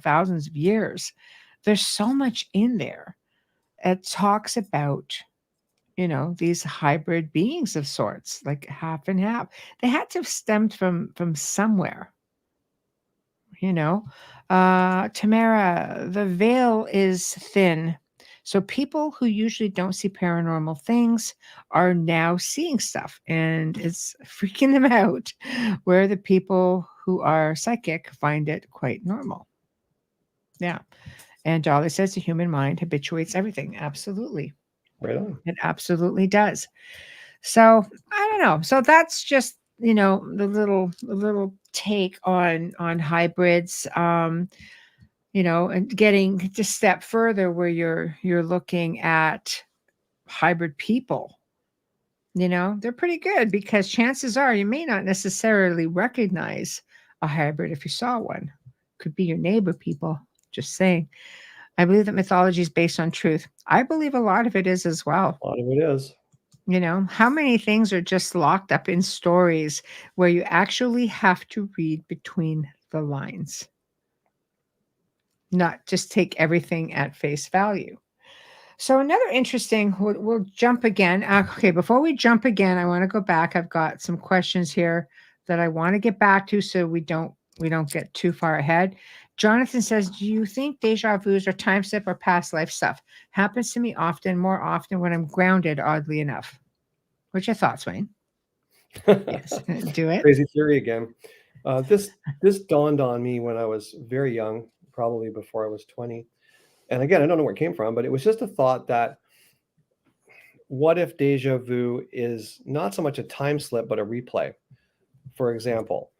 thousands of years. There's so much in there. It talks about, these hybrid beings of sorts, like half and half. They had to have stemmed from somewhere, you know. Tamara, the veil is thin. So people who usually don't see paranormal things are now seeing stuff and it's freaking them out, where the people who are psychic find it quite normal. Yeah. And Dolly says the human mind habituates everything. Absolutely. Right on. It absolutely does. So I don't know. So that's just, the little take on hybrids. And getting just a step further where you're looking at hybrid people. They're pretty good because chances are you may not necessarily recognize a hybrid if you saw one. Could be your neighbor people. Just saying. I believe that mythology is based on truth. I believe a lot of it is as well. A lot of it is. How many things are just locked up in stories where you actually have to read between the lines, not just take everything at face value. So another interesting, we'll jump again. Okay, before we jump again, I want to go back. I've got some questions here that I want to get back to so we don't get too far ahead. Jonathan says, do you think deja vus are time slip or past life stuff? Happens to me often, more often when I'm grounded, oddly enough. What's your thoughts, Wayne? Yes, do it. Crazy theory again. This dawned on me when I was very young, probably before I was 20. And again, I don't know where it came from, but it was just a thought that, what if deja vu is not so much a time slip, but a replay? For example,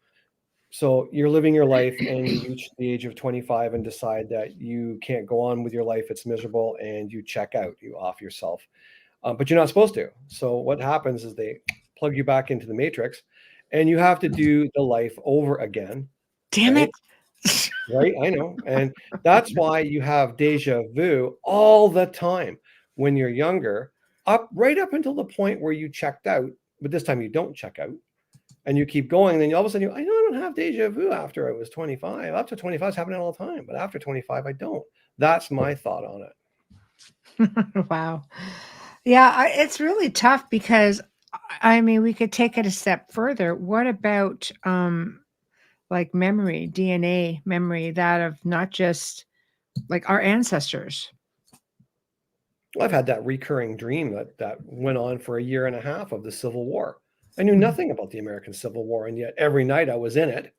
so you're living your life and you reach the age of 25 and decide that you can't go on with your life, it's miserable, and you check out, you off yourself. But you're not supposed to. So what happens is they plug you back into the matrix and you have to do the life over again. Damn Right? it. Right? I know. And that's why you have deja vu all the time when you're younger, right up until the point where you checked out. But this time you don't check out and you keep going. And then all of a sudden I don't have deja vu after I was 25. Up to 25 is happening all the time. But after 25, I don't. That's my thought on it. Wow. Yeah, it's really tough because I mean, we could take it a step further. What about like memory, DNA memory, that of not just like our ancestors? Well, I've had that recurring dream that went on for a year and a half of the Civil War. I knew Mhm. nothing about the American Civil War, and yet every night I was in it.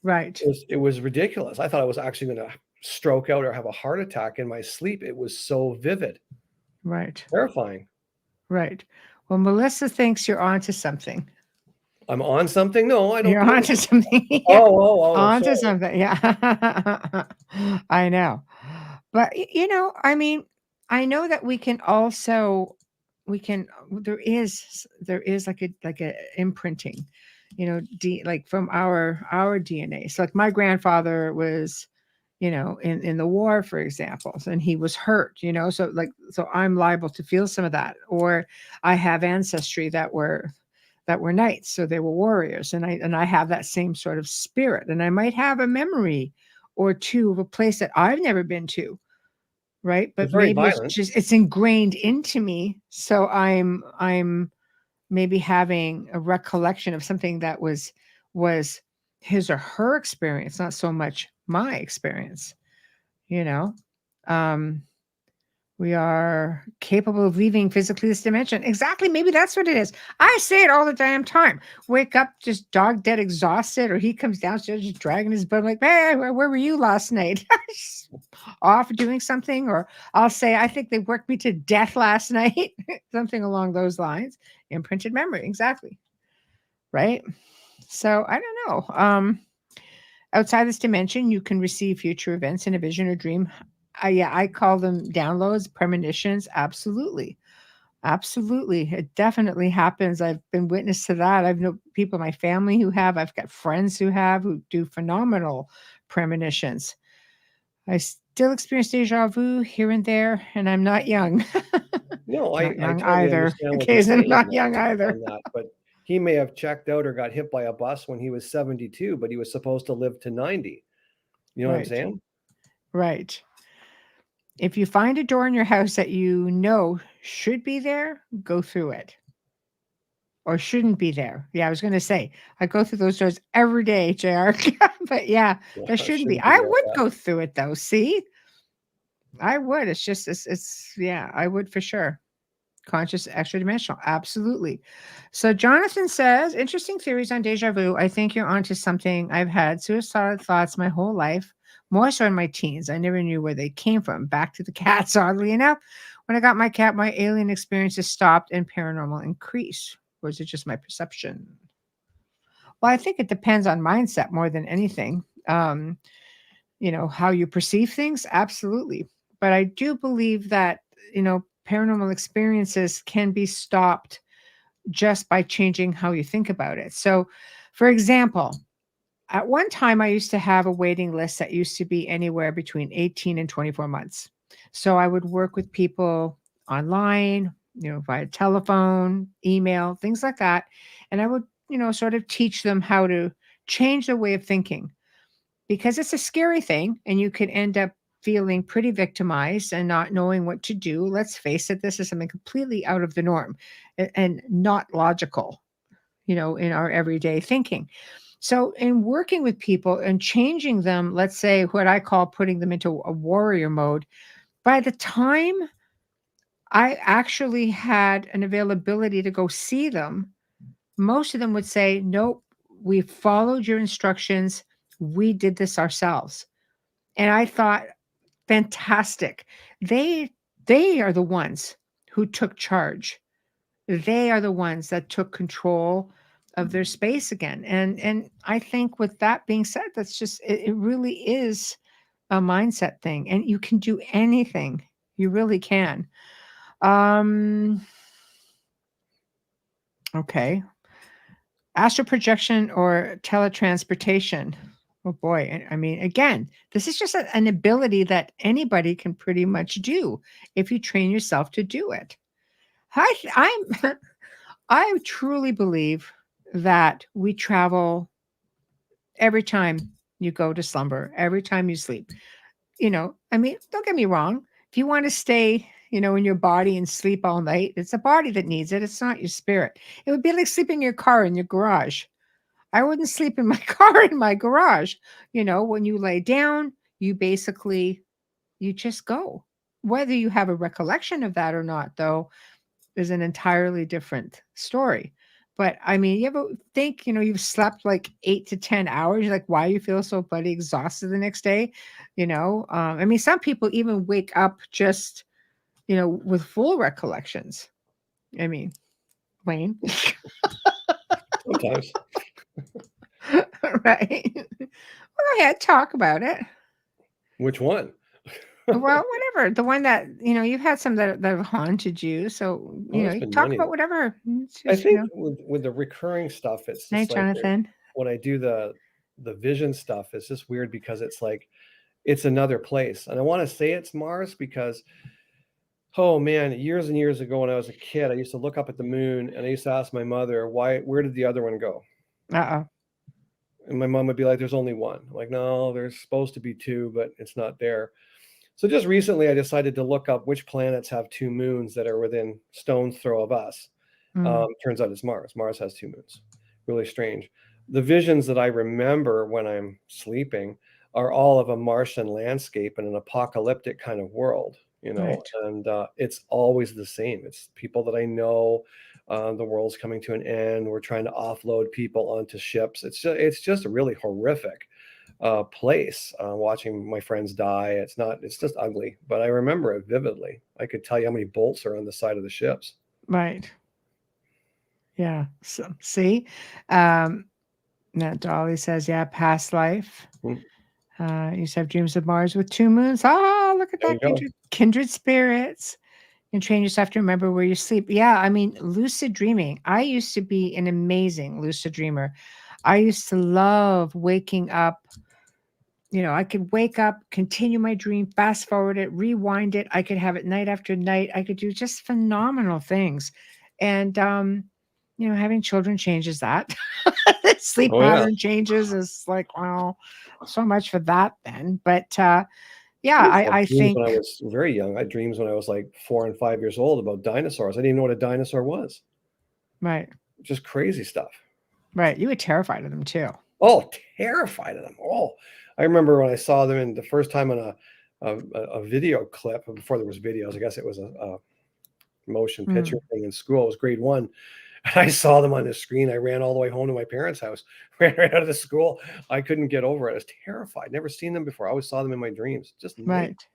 Right. It was ridiculous. I thought I was actually going to stroke out or have a heart attack in my sleep. It was so vivid, Right. terrifying. Right. Well, Melissa thinks you're onto something. I'm on something. No, I don't You're do onto anything. something. Yeah. Oh, Onto sorry. something. Yeah. I know. But I mean, I know that there is like a imprinting, like from our DNA. So like my grandfather was, in the war, for example, and he was hurt, so I'm liable to feel some of that. Or I have ancestry that were knights, so they were warriors, and I have that same sort of spirit, and I might have a memory or two of a place that I've never been to, right? It's But very maybe it's violent. just it's ingrained into me, so I'm maybe having a recollection of something that was his or her experience, not so much my experience, you know. Um, We are capable of leaving physically this dimension. Exactly. Maybe that's what it is. I say it all the damn time. Wake up just dog dead exhausted, or he comes downstairs just dragging his butt. I'm like, hey, where were you last night? Off doing something. Or I'll say, I think they worked me to death last night. Something along those lines. Imprinted memory. Exactly. Right. So I don't know. Outside this dimension, you can receive future events in a vision or dream. I call them downloads, premonitions. Absolutely. Absolutely. It definitely happens. I've been witness to that. I've known people in my family who have, I've got friends who have, who do phenomenal premonitions. I still experience deja vu here and there, and I'm not young. No, Not I young totally either. understand what you're Okay, I'm saying not young either. on that, but he may have checked out or got hit by a bus when he was 72, but he was supposed to live to 90. You know what I'm Right. saying? Right. If you find a door in your house that you know should be there, go through it. Or shouldn't be there. Yeah, I was gonna say, I go through those doors every day, JR. But yeah, Yeah, there it shouldn't be. shouldn't be I there. would Yeah. go through it though. See? I would. It's just it's yeah, I would for sure. Conscious extra dimensional. Absolutely. So Jonathan says, interesting theories on deja vu. I think you're onto something. I've had suicidal thoughts my whole life, more so in my teens. I never knew where they came from. Back to the cats, oddly enough. When I got my cat, my alien experiences stopped and paranormal increased. Or is it just my perception? Well, I think it depends on mindset more than anything. How you perceive things, absolutely. But I do believe that, paranormal experiences can be stopped just by changing how you think about it. So, for example, at one time I used to have a waiting list that used to be anywhere between 18 and 24 months. So I would work with people online, via telephone, email, things like that. And I would, sort of teach them how to change their way of thinking, because it's a scary thing and you could end up feeling pretty victimized and not knowing what to do. Let's face it, this is something completely out of the norm and not logical, in our everyday thinking. So, in working with people and changing them, let's say what I call putting them into a warrior mode, by the time I actually had an availability to go see them, most of them would say, nope, we followed your instructions. We did this ourselves. And I thought, fantastic. They they are the ones who took charge. They are the ones that took control of their space again. And I think with that being said, that's just it really is a mindset thing. And you can do anything. You really can. Um okay. Astral projection or teletransportation. Oh boy. I mean, again, this is just an ability that anybody can pretty much do if you train yourself to do it. I'm I truly believe that we travel every time you go to slumber, every time you sleep. I mean, don't get me wrong. If you want to stay, in your body and sleep all night, it's the body that needs it. It's not your spirit. It would be like sleeping in your car in your garage. I wouldn't sleep in my car in my garage. When you lay down, you just go. Whether you have a recollection of that or not, though, is an entirely different story. But I mean, you ever think, you've slept like 8 to 10 hours, like why you feel so bloody exhausted the next day? I mean, some people even wake up just, with full recollections. I mean, Wayne, Sometimes. right? Well, go ahead, talk about it. Which one? Well, whatever. The one that, you've had some that have haunted you. So, Oh, there's you been talk many. about whatever. It's I just, think with the recurring stuff, it's just night, like Jonathan. when I do the vision stuff, it's just weird because it's like it's another place. And I want to say it's Mars because oh man, years and years ago when I was a kid, I used to look up at the moon and I used to ask my mother, where did the other one go? Uh-oh. And my mom would be like, there's only one. I'm like, no, there's supposed to be two, but it's not there. So just recently I decided to look up which planets have two moons that are within stone's throw of us. Mm. Turns out it's Mars. Mars has two moons. Really strange. The visions that I remember when I'm sleeping are all of a Martian landscape and an apocalyptic kind of world. Right. and it's always the same. It's people that I know. The world's coming to an end. We're trying to offload people onto ships. It's just a really horrific place. Watching my friends die. It's just ugly. But I remember it vividly. I could tell you how many bolts are on the side of the ships. Right. Yeah. So see, um, now Dolly says, yeah, past life. Mm, You used to have dreams of Mars with 2 moons. Oh, look at there you that go. kindred spirits. And train yourself to remember where you sleep. Yeah, I mean, lucid dreaming. I used to be an amazing lucid dreamer. I used to love waking up. I could wake up, continue my dream, fast forward it, rewind it. I could have it night after night. I could do just phenomenal things. And having children changes that. Sleep Oh yeah. pattern changes. Is like, well, so much for that then. But yeah, I used to have I dreams think when I was very young. I had dreams when I was like 4 and 5 years old about dinosaurs. I didn't even know what a dinosaur was. right, Just crazy stuff. right. You were terrified of them too. Oh, terrified of them. Oh, I remember when I saw them in the first time on a video clip before there was videos. I guess it was a motion picture Mm, thing in school. It was grade one. And I saw them on the screen. I ran all the way home to my parents' house, ran right out of the school. I couldn't get over it. I was terrified. Never seen them before. I always saw them in my dreams. Just night. right.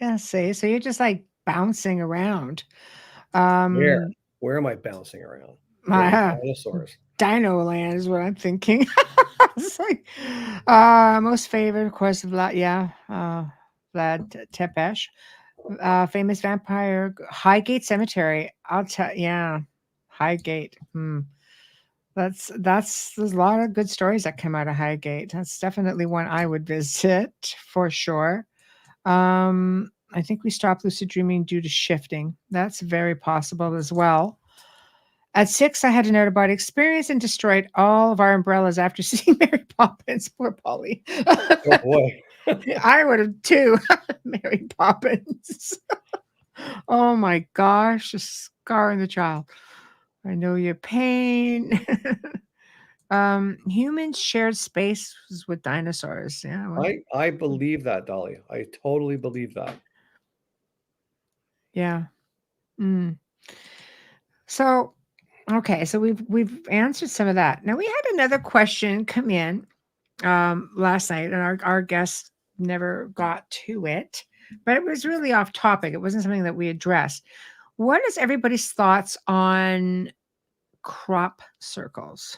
Yeah. See, so you're just like bouncing around. Where? Um, Where am I bouncing around? Where are my the dinosaurs? Dino Land is what I'm thinking. It's like most favorite, of course, Vlad. Yeah, Vlad Tepes, famous vampire, Highgate Cemetery. I'll tell. Yeah, Highgate. There's a lot of good stories that come out of Highgate. That's definitely one I would visit for sure. I think we stopped lucid dreaming due to shifting. That's very possible as well. At 6, I had an out-of-body experience and destroyed all of our umbrellas after seeing Mary Poppins. Poor Polly. Oh boy. I would have too. Mary Poppins. Oh my gosh, scarring the child. I know your pain. Humans shared spaces with dinosaurs. Yeah. I believe that, Dolly. I totally believe that. Yeah. Mm. So, okay, so we've answered some of that. Now we had another question come in last night, and our guest never got to it, but it was really off topic. It wasn't something that we addressed. What is everybody's thoughts on crop circles?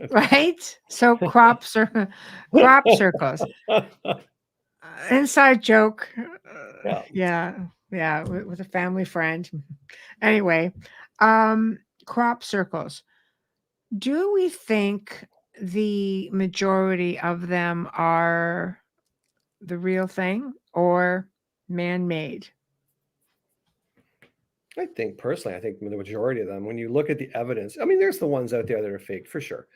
Right? So crop circles. Inside joke. Yeah. Yeah, with a family friend. Anyway, crop circles. Do we think the majority of them are the real thing or man-made? I think personally, I think the majority of them, when you look at the evidence, I mean, there's the ones out there that are fake for sure.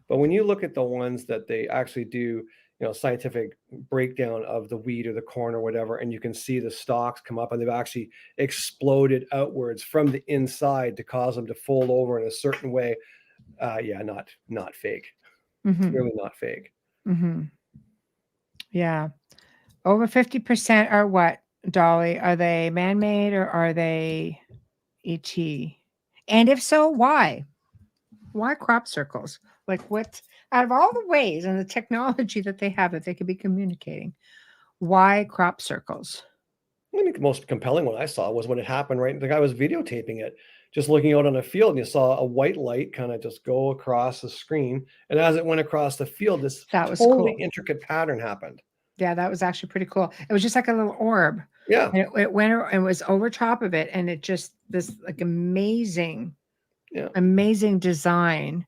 But when you look at the ones that they actually do, scientific breakdown of the wheat or the corn or whatever, and you can see the stalks come up and they've actually exploded outwards from the inside to cause them to fold over in a certain way. Yeah, not fake. Mhm. Really not fake. Mhm. Yeah. Over 50% are what, Dolly? Are they man-made or are they ET? And if so, why? Why crop circles? Like what out of all the ways and the technology that they have that they could be communicating, why crop circles? I think the most compelling one I saw was when it happened, right? The guy was videotaping it, just looking out on a field, and you saw a white light kind of just go across the screen. And as it went across the field, this That was totally cool. intricate pattern happened. Yeah, that was actually pretty cool. It was just like a little orb. Yeah. And it went and was over top of it, and it just this like amazing, Yeah. amazing design.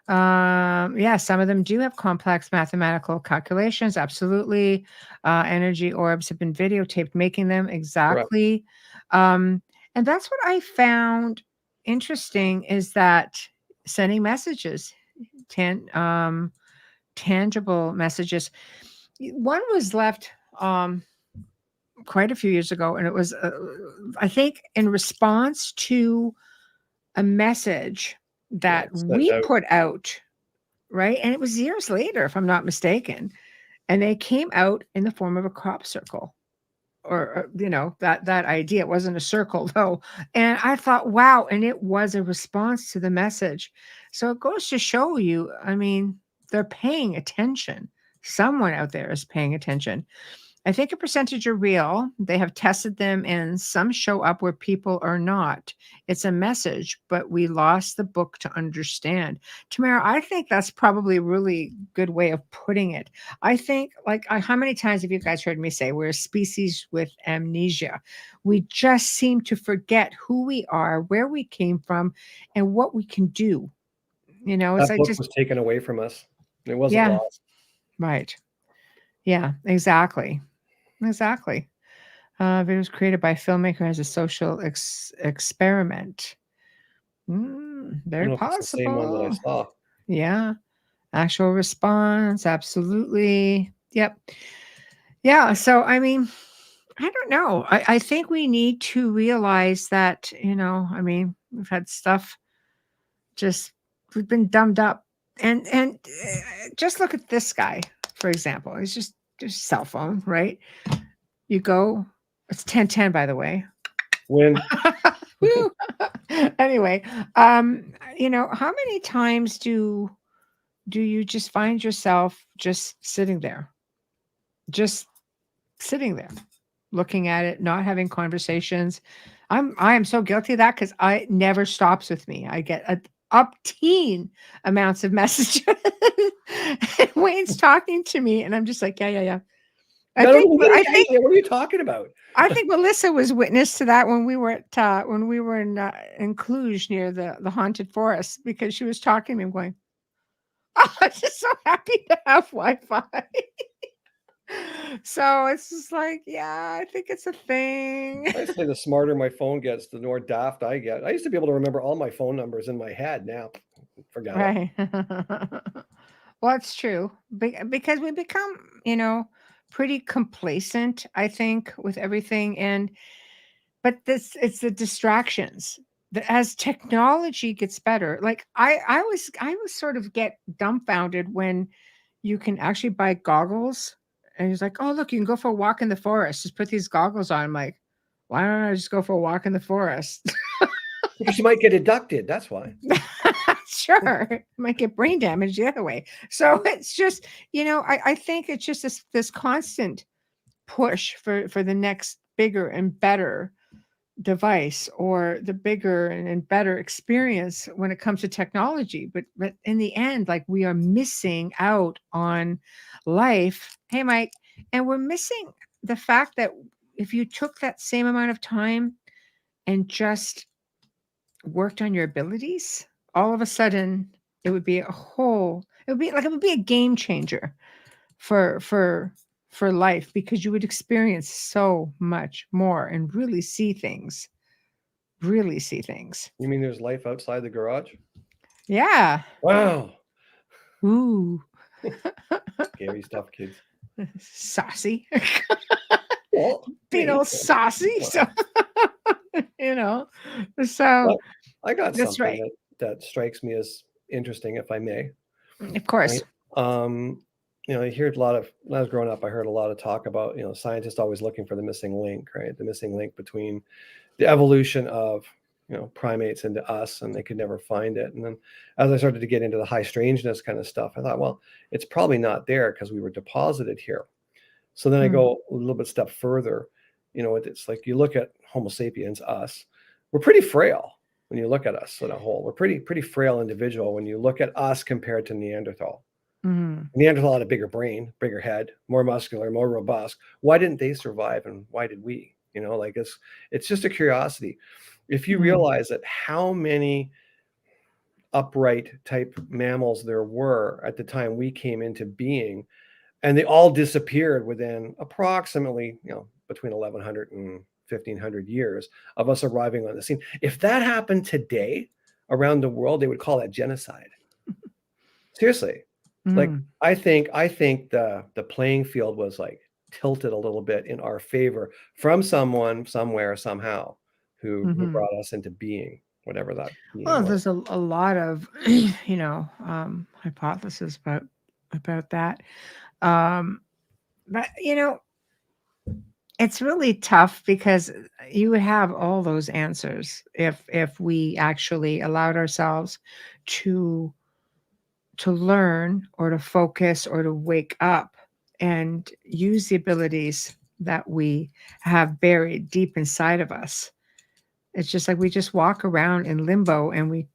Yeah, some of them do have complex mathematical calculations. Absolutely. Energy orbs have been videotaped making them Correct. exactly. And that's what I found interesting is that sending messages, tangible messages. One was left quite a few years ago, and it was, I think, in response to a message Yeah. that Sent we out. put out, right? And it was years later, if I'm not mistaken. and they came out in the form of a crop circle, or that idea. It wasn't a circle though, and I thought, wow, and it was a response to the message. So it goes to show you, I mean, they're paying attention. Someone out there is paying attention. I think a percentage are real. They have tested them, and some show up where people are not. It's a message, but we lost the book to understand. Tamara, I think that's probably a really good way of putting it. I think, like, how many times have you guys heard me say we're a species with amnesia? We just seem to forget who we are, where we came from, and what we can do. It's That like book just, was taken away from us. It wasn't yeah, lost. right. Yeah, exactly. Exactly. It was created by a filmmaker as a social experiment. I don't Very know if it's the same one that I possible. saw. Yeah. Actual response. Absolutely. Yep. Yeah. So, I mean, I don't know. I think we need to realize that, I mean, we've had stuff just, we've been dumbed up. And just look at this guy, for example. It's just cell phone, right? You go, it's 10:10, by the way. When Woo. Anyway, how many times do you just find yourself just sitting there, looking at it, not having conversations? I am so guilty of that because I never stops with me. I get obscene amounts of messages. And Wayne's talking to me, and I'm just like, yeah, yeah, yeah. I I don't think know what I think what are you talking about? I think Melissa was witness to that when we were in Cluj near the haunted forest, because she was talking to me. I'm going, oh, I'm just so happy to have Wi-Fi. So it's just like, yeah, I think it's a thing. I say the smarter my phone gets, the more daft I get. I used to be able to remember all my phone numbers in my head. Now, forget it. Right. Well, it's true. Because we become, pretty complacent, I think, with everything. But it's the distractions. As technology gets better, like I was sort of get dumbfounded when you can actually buy goggles, and he's like, "Oh, look, you can go for a walk in the forest. Just put these goggles on." I'm like, "Why don't I just go for a walk in the forest?" Because you might get abducted. That's why. Sure, might get brain damage the other way. So it's just, I think it's just this constant push for the next bigger and better device, or the bigger and better experience when it comes to technology. But in the end, like, we are missing out on life. Hey, Mike, and we're missing the fact that if you took that same amount of time and just worked on your abilities, all of a sudden it would be a game changer for life, because you would experience so much more and really see things. You mean there's life outside the garage? Yeah. Wow. Ooh. Scary stuff, kids. Saucy. Well, Being me. all saucy. So, you know, so Well, I got that's something right. that strikes me as interesting, if I may. Of course. Right? You hear a lot of, when I was growing up, I heard a lot of talk about, scientists always looking for the missing link, right? The missing link between the evolution of, primates into us, and they could never find it. And then as I started to get into the high strangeness kind of stuff, I thought, well, it's probably not there because we were deposited here. So then I Mm, go a little bit step further. It's like you look at Homo sapiens, us, we're pretty frail when you look at us as a whole. We're pretty frail individual when you look at us compared to Neanderthal. mhm, Neanderthal had a bigger brain, bigger head, more muscular, more robust. Why didn't they survive, and why did we? Like it's just a curiosity. If you mhm, realize that how many upright type mammals there were at the time we came into being, and they all disappeared within approximately, between 1100 and 1500 years of us arriving on the scene. If that happened today around the world, they would call that genocide. Seriously. Like, mhm, I think the playing field was like tilted a little bit in our favor from someone somewhere somehow who mhm. brought us into being, whatever that being Well, was. there's a lot of, hypothesis about that. But it's really tough because you would have all those answers if we actually allowed ourselves to learn or to focus or to wake up and use the abilities that we have buried deep inside of us. It's just like we just walk around in limbo and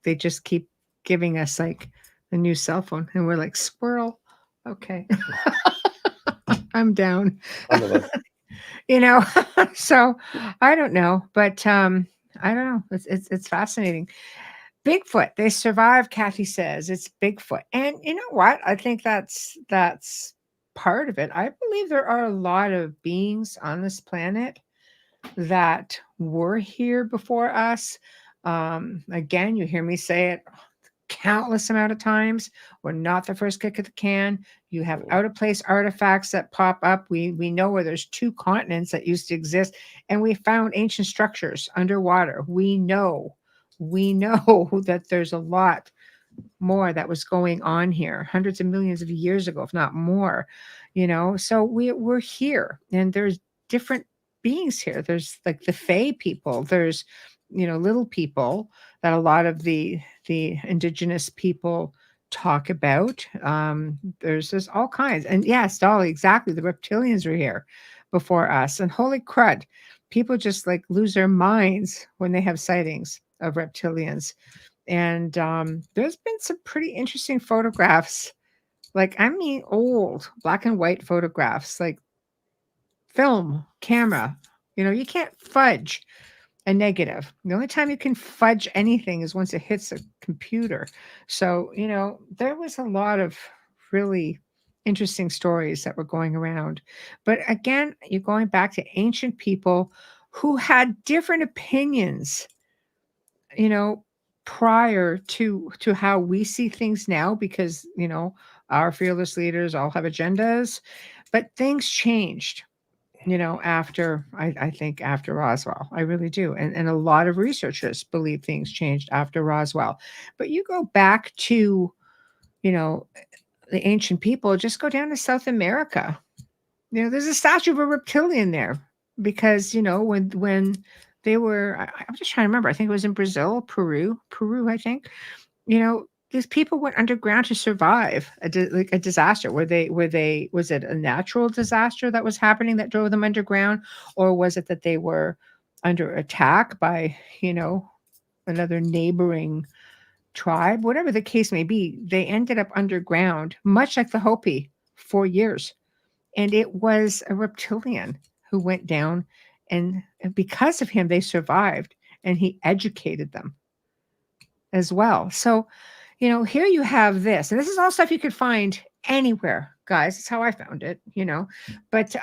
they just keep giving us like a new cell phone and we're like squirrel. Okay. I'm down. Some of us. you know so I don't know, but I don't know, it's fascinating. Bigfoot, they survived, Kathy says. It's Bigfoot. And you know what? I think that's part of it. I believe there are a lot of beings on this planet that were here before us. Again, you hear me say it countless amount of times. We're not the first kick of the can. You have out of place artifacts that pop up. We know where there's 2 continents that used to exist, and we found ancient structures underwater. We know that there's a lot more that was going on here hundreds of millions of years ago, if not more. So we're here, and there's different beings here. There's like the Fae people. There's little people that a lot of the indigenous people talk about. There's all kinds. And yes, Dolly, exactly. The reptilians were here before us. And holy crud, people just like lose their minds when they have sightings of reptilians. And there's been some pretty interesting photographs. Like, I mean, old black and white photographs, like film, camera. You can't fudge a negative. The only time you can fudge anything is once it hits a computer. So, there was a lot of really interesting stories that were going around. But again, you're going back to ancient people who had different opinions, you know, prior to how we see things now, because, our fearless leaders all have agendas, but things changed after I think after Roswell. I really do. And a lot of researchers believe things changed after Roswell. But you go back to, the ancient people, just go down to South America. There's a statue of a reptilian there because, when they were, I'm just trying to remember, I think it was in Brazil, Peru, I think, these people went underground to survive a disaster. Was it a natural disaster that was happening that drove them underground, or was it that they were under attack by another neighboring tribe? Whatever the case may be, they ended up underground, much like the Hopi, for years. And it was a reptilian who went down, and because of him they survived, and he educated them as well. So here you have this, and this is all stuff you could find anywhere, guys. That's how I found it, But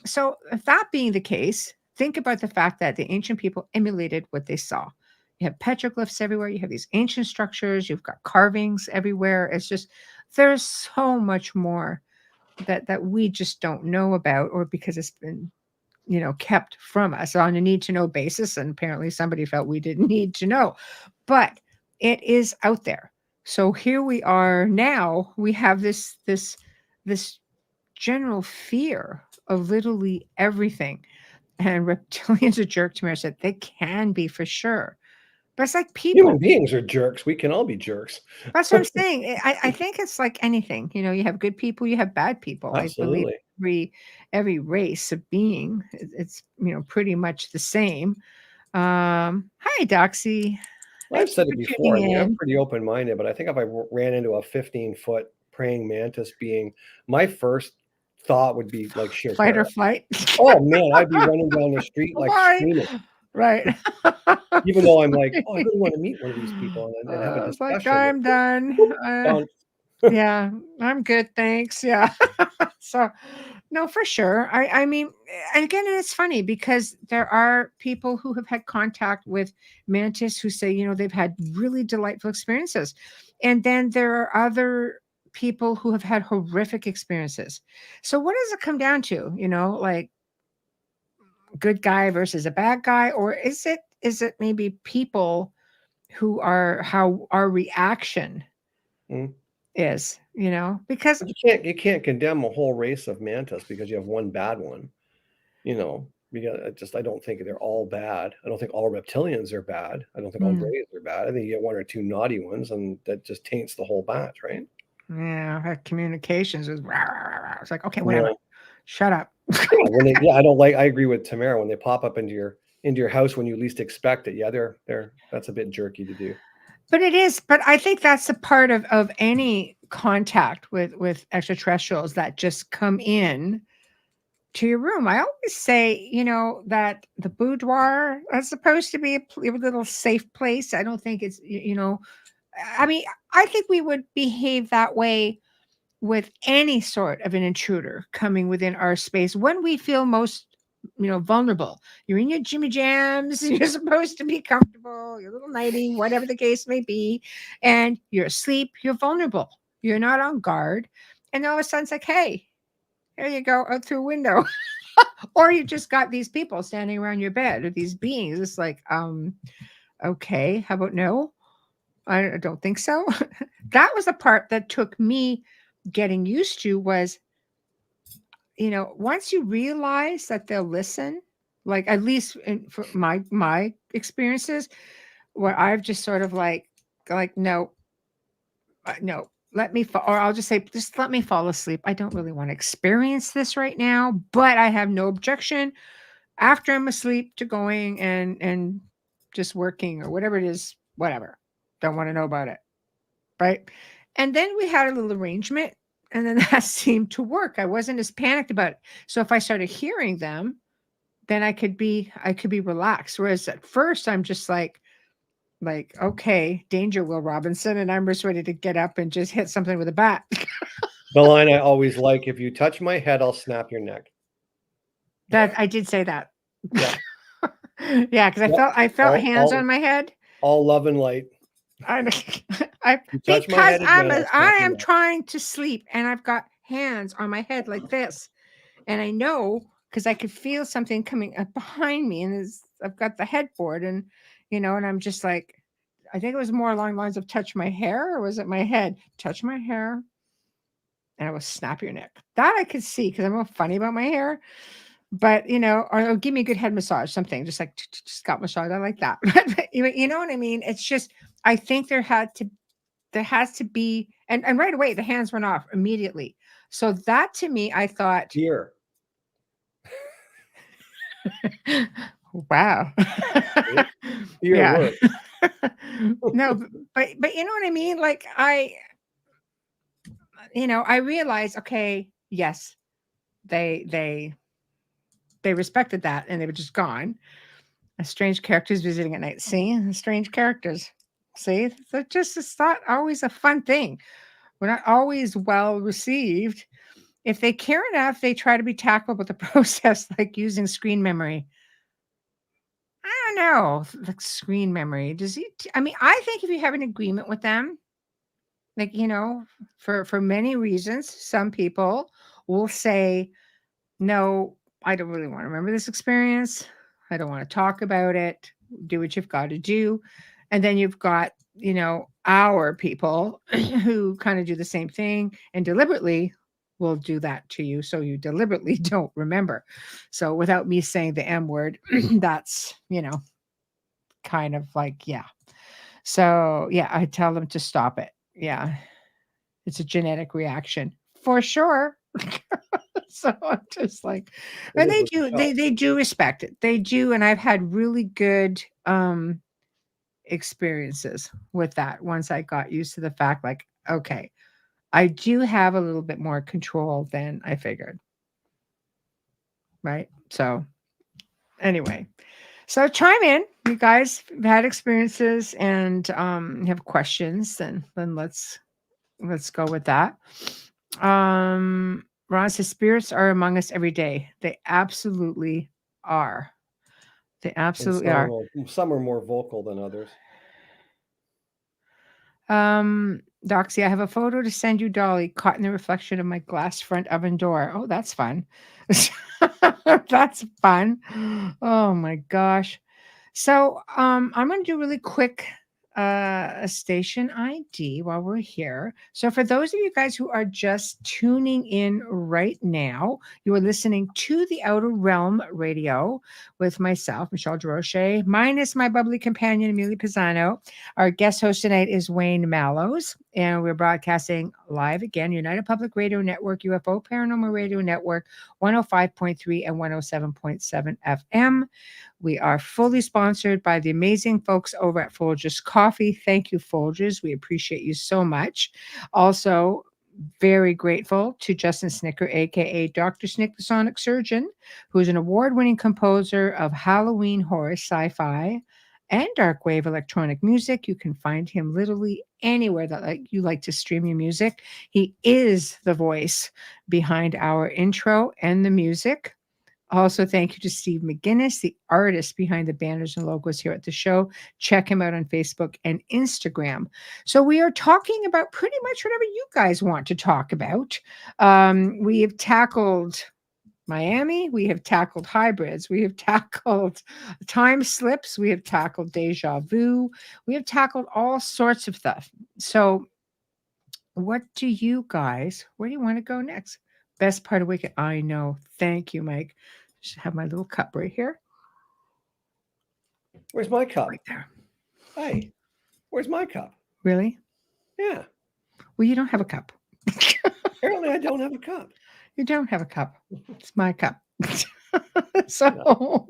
so if that being the case, think about the fact that the ancient people emulated what they saw. You have petroglyphs everywhere. You have these ancient structures. You've got carvings everywhere. It's just, there's so much more that we just don't know about, or because it's been kept from us on a need to know basis, and apparently somebody felt we didn't need to know, but it is out there. So here we are now. We have this general fear of literally everything. And reptilians are jerk to me. I said they can be, for sure. But it's like people. Human beings are jerks. We can all be jerks. That's what I'm saying. I think it's like anything. You have good people, you have bad people. Absolutely. I believe every race of being, it's pretty much the same. Hi, Doxy. Well, I've said it before. I mean, I'm pretty open-minded, but I think if I ran into a 15-foot praying mantis being, my first thought would be like sheer fight terror. or flight. Oh man, I'd be running down the street like screaming. Right. Even though I'm like, I really want to meet one of these people and have a discussion. Like, I'm done. Yeah, I'm good, thanks. Yeah. So, no, for sure. I mean, and again, it's funny because there are people who have had contact with mantis who say, they've had really delightful experiences. And then there are other people who have had horrific experiences. So what does it come down to? Like good guy versus a bad guy? Or is it maybe people who are how our reaction is, because But you can't condemn a whole race of mantis because you have one bad one. Because I don't think they're all bad. I don't think all reptilians are bad. I don't think all mm, greys are bad. I think you get one or two naughty ones, and that just taints the whole batch, right? yeah, her communications was rah, rah, rah, rah. It's like, okay, whatever. Yeah, Shut up. yeah. I don't like. I agree with Tamara when they pop up into your house when you least expect it. Yeah, they're that's a bit jerky to do. But it is, but I think that's a part of any contact with extraterrestrials that just come in to your room. I always say, that the boudoir is supposed to be a little safe place. I don't think it's, I mean, I think we would behave that way with any sort of an intruder coming within our space when we feel most vulnerable. You're in your jimmy jams, you're supposed to be comfortable, your little nightie, whatever the case may be, and you're asleep, you're vulnerable, you're not on guard, and all of a sudden it's like, hey, there you go, out through a window. Or you just got these people standing around your bed, or these beings. It's like, okay, how about no? I don't think so. That was the part that took me getting used to was, once you realize that they'll listen, like at least for my experiences, where I've just sort of like no, no, let me fall, or I'll just say, just let me fall asleep. I don't really want to experience this right now, but I have no objection after I'm asleep to going and just working or whatever it is, whatever. Don't want to know about it. Right. And then we had a little arrangement, and then that seemed to work. I wasn't as panicked about it. So if I started hearing them, then I could be relaxed. Whereas at first I'm just like, okay, danger, Will Robinson, and I'm just ready to get up and just hit something with a bat. The line I always like: "If you touch my head, I'll snap your neck." That I did say that. Yeah, Yeah, because yep. I felt hands on my head. All love and light. I You touch my because head again, I'll I snap your am neck. trying to sleep, and I've got hands on my head like this, and I know because I could feel something coming up behind me, and I've got the headboard, and and I'm just like, I think it was more along the lines of touch my hair, or was it my head? Touch my hair, and I will snap your neck. That I could see because I'm a funny about my hair. But or give me a good head massage, something just like scalp massage. I like that. But you know what I mean? It's just I think there has to be, and right away the hands went off immediately. So that to me, I thought, Here, wow. here, Yeah. work. No, but you know what I mean? Like I realized, okay, yes, they respected that, and they were just gone. Strange characters visiting at night. See, strange characters. See, so it's not always a fun thing. We're not always well received. If they care enough, they try to be tackled with the process, like using screen memory. I don't know, like screen memory. Does he? I mean, I think if you have an agreement with them, like for many reasons, some people will say, "No, I don't really want to remember this experience. I don't want to talk about it. Do what you've got to do." And then you've got, our people who kind of do the same thing and deliberately will do that to you. So you deliberately don't remember. So without me saying the M word, that's, kind of like, yeah. So yeah, I tell them to stop it. Yeah. It's a genetic reaction for sure. So I'm just like, It and is they what you do, felt. they do respect it. They do. And I've had really good experiences with that once I got used to the fact, like, okay, I do have a little bit more control than I figured. Right. So anyway, so chime in. You guys have had experiences and have questions, then let's go with that. Ron says spirits are among us every day. They absolutely are. They And absolutely are. some are more vocal than others. Doxy, I have a photo to send you, Dolly, caught in the reflection of my glass front oven door. Oh, that's fun. That's fun. Oh my gosh. So I'm gonna do really quick a station ID while we're here. So, for those of you guys who are just tuning in right now, you are listening to the Outer Realm Radio with myself, Michelle DeRoche, minus my bubbly companion, Amelia Pisano. Our guest host tonight is Wayne Mallows, and we're broadcasting live again, United Public Radio Network, UFO Paranormal Radio Network, 105.3 and 107.7 FM. We are fully sponsored by the amazing folks over at Folgers Coffee. Thank you, Folgers. We appreciate you so much. Also, very grateful to Justin Snicker, aka Dr. Snick, the Sonic Surgeon, who is an award-winning composer of Halloween horror, sci-fi, and dark wave electronic music. You can find him literally anywhere that you like to stream your music. He is the voice behind our intro and the music. Also, thank you to Steve McGinnis, the artist behind the banners and logos here at the show. Check him out on Facebook and Instagram. So we are talking about pretty much whatever you guys want to talk about. We have tackled Miami. We have tackled hybrids. We have tackled time slips. We have tackled deja vu. We have tackled all sorts of stuff. So where do you want to go next? Best part of weekend. I know. Thank you, Mike. Just have my little cup right here. Where's my cup? Right there. Hey, where's my cup? Really? Yeah. Well, you don't have a cup. Apparently, I don't have a cup. You don't have a cup. It's my cup. So,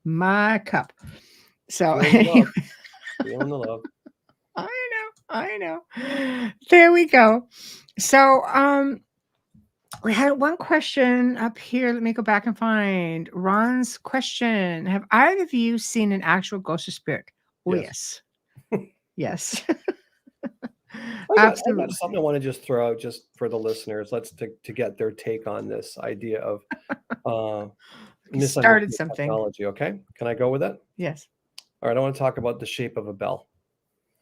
my cup. So, Feeling the love. I know. There we go. So, we had one question up here. Let me go back and find Ron's question. Have either of you seen an actual ghost or spirit? Oh, yes. Yes. I got something I want to just throw out just for the listeners. Let's to get their take on this idea of started something. Technology. Okay, can I go with it? Yes. All right. I want to talk about the shape of a bell.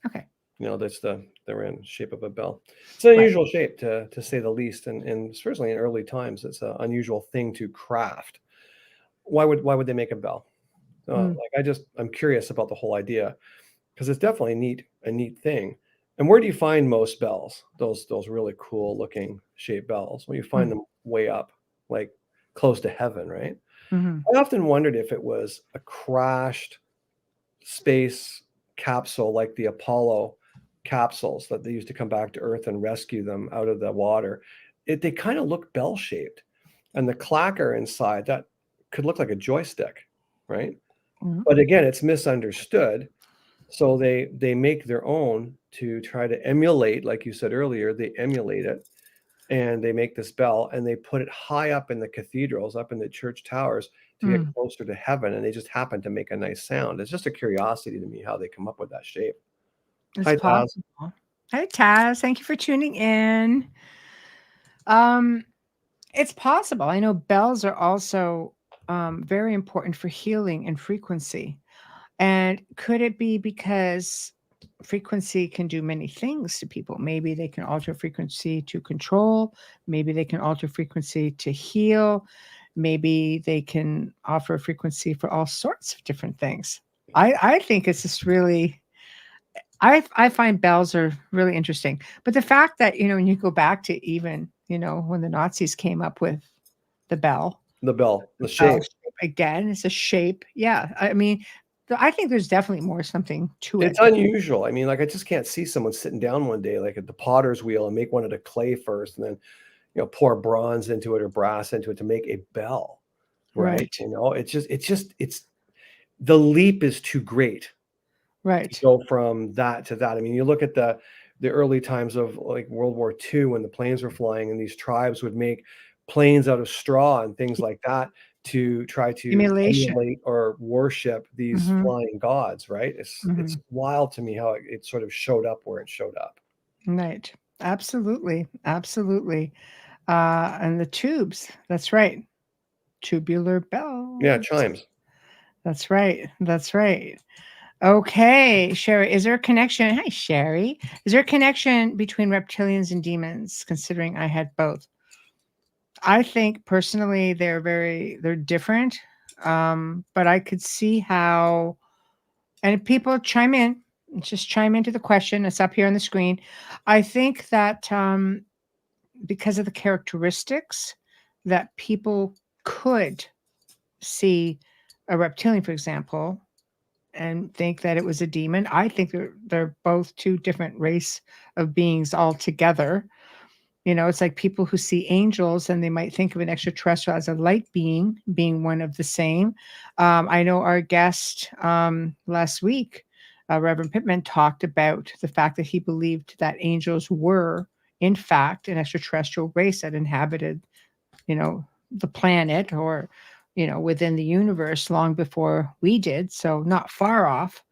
Okay. You know, that's the round shape of a bell. It's an unusual shape to say the least, and especially in early times, it's an unusual thing to craft. Why would they make a bell? I'm curious about the whole idea because it's definitely a neat thing. And where do you find most bells? Those really cool looking shaped bells. Well, you find them way up, like close to heaven, right? Mm-hmm. I often wondered if it was a crashed space capsule like the Apollo capsules that they used to come back to Earth and rescue them out of the water. They kind of look bell shaped, and the clacker inside that could look like a joystick, right? Mm-hmm. But again, it's misunderstood. So they make their own to try to emulate, like you said earlier, they emulate it, and they make this bell and they put it high up in the cathedrals, up in the church towers to get closer to heaven. And they just happen to make a nice sound. It's just a curiosity to me how they come up with that shape. Hi, possible. Taz. Hi, Taz. Thank you for tuning in. It's possible. I know bells are also very important for healing and frequency. And could it be because frequency can do many things to people? Maybe they can alter frequency to control. Maybe they can alter frequency to heal. Maybe they can offer frequency for all sorts of different things. I think it's just really, I find bells are really interesting. But the fact that, when you go back to even, when the Nazis came up with the bell. The shape. Again, it's a shape. Yeah. I mean, I think there's definitely something to it. It's unusual. I mean, I just can't see someone sitting down one day, like at the potter's wheel, and make one out of clay first, and then, pour bronze into it or brass into it to make a bell. Right. It's the leap is too great. Right. To go from that to that. I mean, you look at the early times of like World War II when the planes were flying, and these tribes would make planes out of straw and things like that to try to emulate or worship these flying gods, right? It's wild to me how it sort of showed up where it showed up. Right. Absolutely. And the tubes. That's right. Tubular bells. Yeah, chimes. That's right. Okay, Sherry, is there a connection? Hi, Sherry. Is there a connection between reptilians and demons, considering I had both? I think personally they're different, but I could see how, and people chime in, just chime into the question. It's up here on the screen. I think that because of the characteristics that people could see a reptilian, for example, and think that it was a demon. I think they're both two different race of beings altogether. It's like people who see angels and they might think of an extraterrestrial as a light being one of the same. I know our guest last week, Reverend Pittman, talked about the fact that he believed that angels were, in fact, an extraterrestrial race that inhabited, the planet or, within the universe long before we did. So not far off.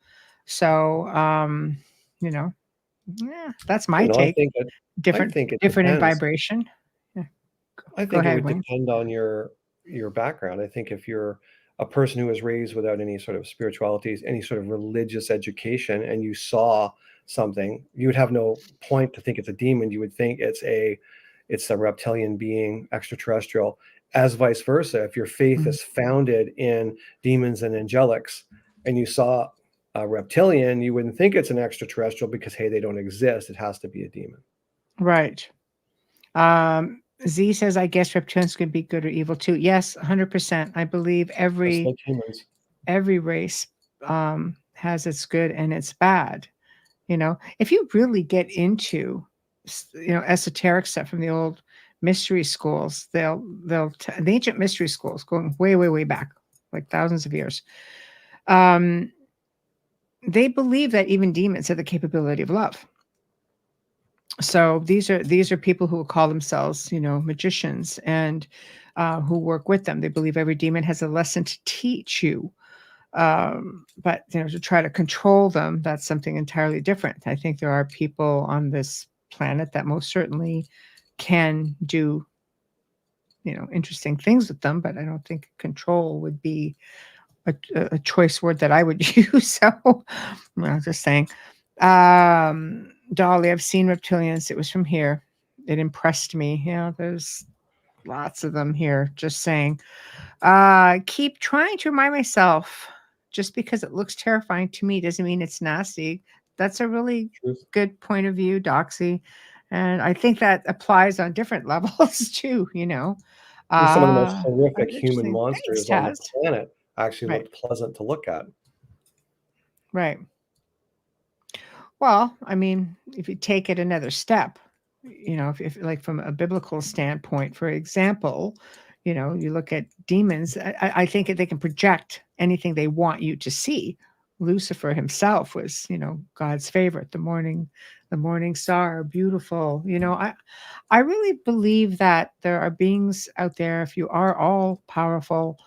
So, yeah, that's my I take. think I Different, think it different in depends. vibration. Yeah. I Go think it ahead, would Wayne. depend on your background. I think if you're a person who was raised without any sort of spiritualities, any sort of religious education, and you saw something, you would have no point to think it's a demon. You would think it's a reptilian being, extraterrestrial. As vice versa, if your faith Mhm. is founded in demons and angelics, and you saw a reptilian, you wouldn't think it's an extraterrestrial because hey, they don't exist. It has to be a demon. Right. Z says, I guess reptilians could be good or evil too. Yes, 100%. I believe Just every like humans. every race has its good and its bad. If you really get into esoteric stuff from the old mystery schools, the ancient mystery schools going way, way, way back, like thousands of years. They believe that even demons have the capability of love. So these are people who will call themselves, magicians, and who work with them. They believe every demon has a lesson to teach you. But to try to control them, that's something entirely different. I think there are people on this planet that most certainly can do, interesting things with them, but I don't think control would be a choice word that I would use. So I'm just saying. Dolly, I've seen reptilians. It was from here. It impressed me. There's lots of them here. Just saying. Keep trying to remind myself. Just because it looks terrifying to me doesn't mean it's nasty. That's a really Truth. good point of view, Doxy. And I think that applies on different levels too, And some of the most That's horrific human interesting. Thanks, monsters on the Taz. planet actually Right, looked pleasant to look at. right. Well, I mean, if you take it another step, if like from a biblical standpoint, for example, you look at demons, I think they can project anything they want you to see. Lucifer himself was, God's favorite, the morning star, beautiful. I really believe that there are beings out there, if you are all powerful,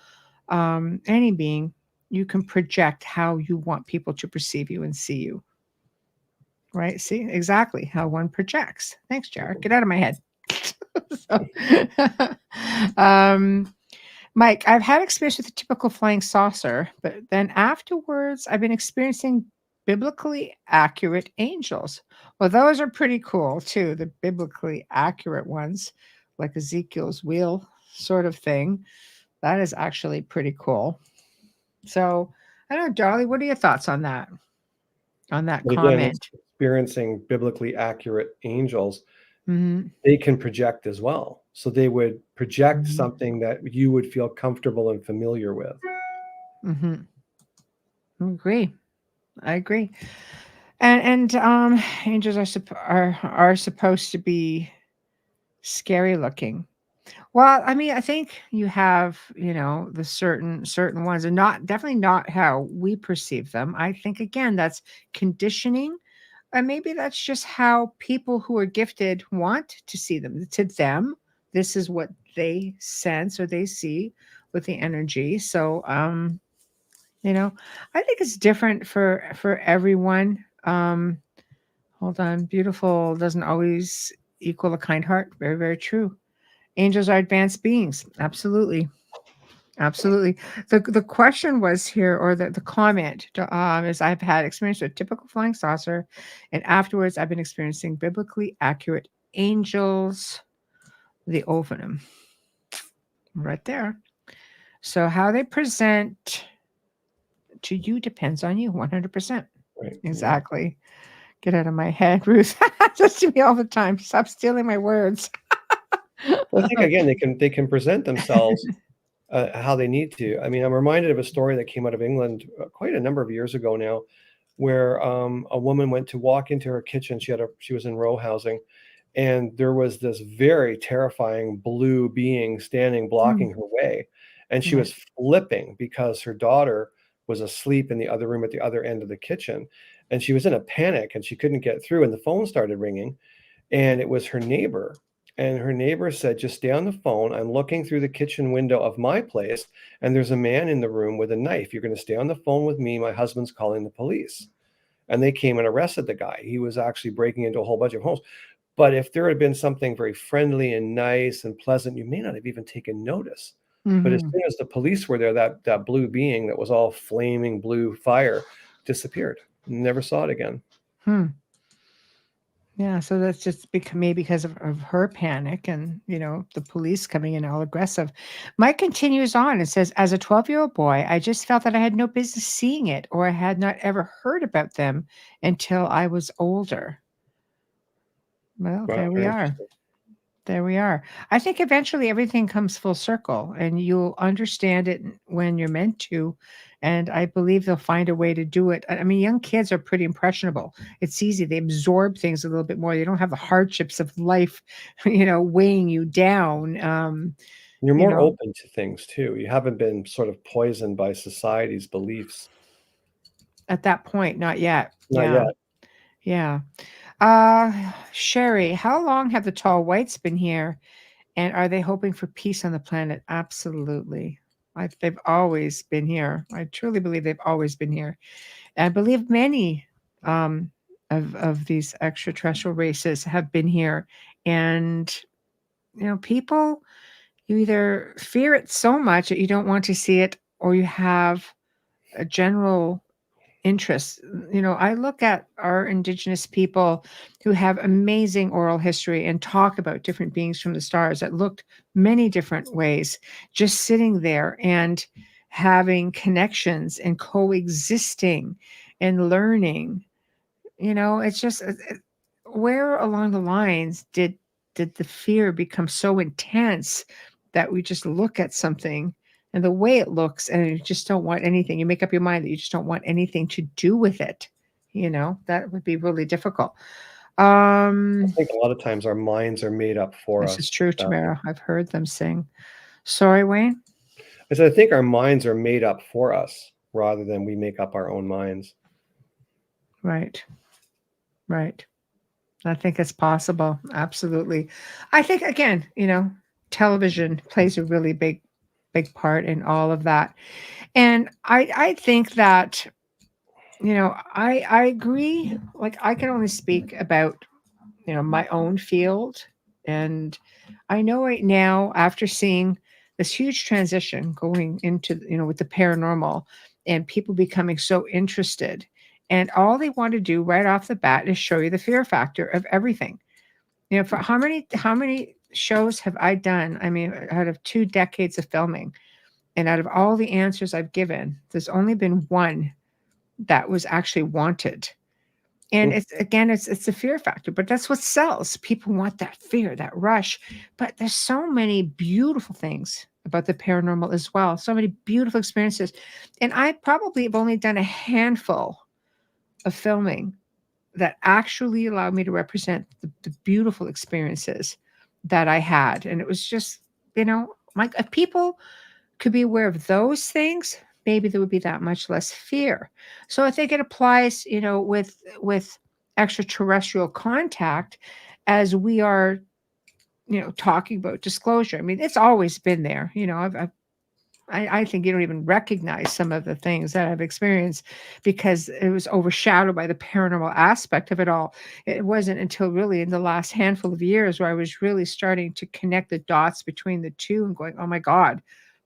any being, you can project how you want people to perceive you and see you. Right? See, exactly how one projects. Thanks, Jared. Get out of my head. So, um, Mike, I've had experience with a typical flying saucer, but then afterwards, I've been experiencing biblically accurate angels. Well, those are pretty cool too, the biblically accurate ones, like Ezekiel's wheel sort of thing. That is actually pretty cool. So, I don't know, Darlie, what are your thoughts on that? On that But again, it's comment? experiencing biblically accurate angels. Mhm. They can project as well. So they would project Mhm. something that you would feel comfortable and familiar with. Mhm. I agree. I agree. And angels are supposed to be scary looking. Well, I mean, I think you have, the certain ones, and not definitely not how we perceive them. I think again that's conditioning, and maybe that's just how people who are gifted want to see them. To them, this is what they sense or they see with the energy. So, you know, I think it's different for everyone. Hold on, beautiful doesn't always equal a kind heart. Very, very true. Angels are advanced beings. Absolutely. Absolutely. The question was here, or the comment is I've had experience with typical flying saucer, and afterwards I've been experiencing biblically accurate angels, the ovenum. Right there. So how they present to you depends on you 100%. Right. Yeah. Exactly. Get out of my head, Ruth. That's to me all the time. Stop stealing my words. Well, I think again they can present themselves how they need to. I mean, I'm reminded of a story that came out of England quite a number of years ago now, where a woman went to walk into her kitchen. She was in row housing, and there was this very terrifying blue being standing blocking Mm, her way, and she right. was flipping because her daughter was asleep in the other room at the other end of the kitchen, and she was in a panic and she couldn't get through, and the phone started ringing, and it was her neighbor. And her neighbor said, "Just stay on the phone. I'm looking through the kitchen window of my place, and there's a man in the room with a knife. You're going to stay on the phone with me. My husband's calling the police." And they came and arrested the guy. He was actually breaking into a whole bunch of homes. But if there had been something very friendly and nice and pleasant, you may not have even taken notice. But as Hmm. soon as the police were there, that blue being that was all flaming blue fire disappeared. Never saw it again. Hmm. Yeah, so that's just maybe because of her panic and, the police coming in all aggressive. Mike continues on and says, as a 12-year-old boy, I just felt that I had no business seeing it or I had not ever heard about them until I was older. Well, Wow, there we very are. interesting. There we are. I think eventually everything comes full circle and you'll understand it when you're meant to. And I believe they'll find a way to do it. I mean, young kids are pretty impressionable. It's easy. They absorb things a little bit more. They don't have the hardships of life, weighing you down. You're You more know, open to things too. You haven't been sort of poisoned by society's beliefs. at that point, not yet. Not yet. Yeah. Yeah. Sherry, how long have the tall whites been here? And are they hoping for peace on the planet? Absolutely. They've always been here. I truly believe they've always been here. And I believe many um, of these extraterrestrial races have been here. And, people, you either fear it so much that you don't want to see it, or you have a general interests. I look at our indigenous people who have amazing oral history and talk about different beings from the stars that looked many different ways, just sitting there and having connections and coexisting and learning. It's just where along the lines did the fear become so intense that we just look at something and the way it looks and you just don't want anything. You make up your mind that you just don't want anything to do with it. That would be really difficult. I Um, think a lot of times our minds are made up for this is us. true, Tamara. I've heard them sing. Sorry, Wayne. I said, I think our minds are made up for us rather than we make up our own minds. Right. Right. I think it's possible. Absolutely. I think again, television plays a really big part in all of that. And I think that, I agree. Like I can only speak about, my own field. And I know right now, after seeing this huge transition going into, with the paranormal and people becoming so interested, and all they want to do right off the bat is show you the fear factor of everything. For how many shows have I done? I mean, out of 2 decades of filming, and out of all the answers I've given, there's only been one that was actually wanted. And Hmm. it's a fear factor, but that's what sells. People want that fear, that rush. But there's so many beautiful things about the paranormal as well. So many beautiful experiences. And I probably have only done a handful of filming that actually allowed me to represent the beautiful experiences that I had. And it was just, like if people could be aware of those things, maybe there would be that much less fear. So I think it applies, with extraterrestrial contact as we are, talking about disclosure. I mean, it's always been there. I think you don't even recognize some of the things that I've experienced because it was overshadowed by the paranormal aspect of it all. It wasn't until really in the last handful of years where I was really starting to connect the dots between the two and going, oh my God,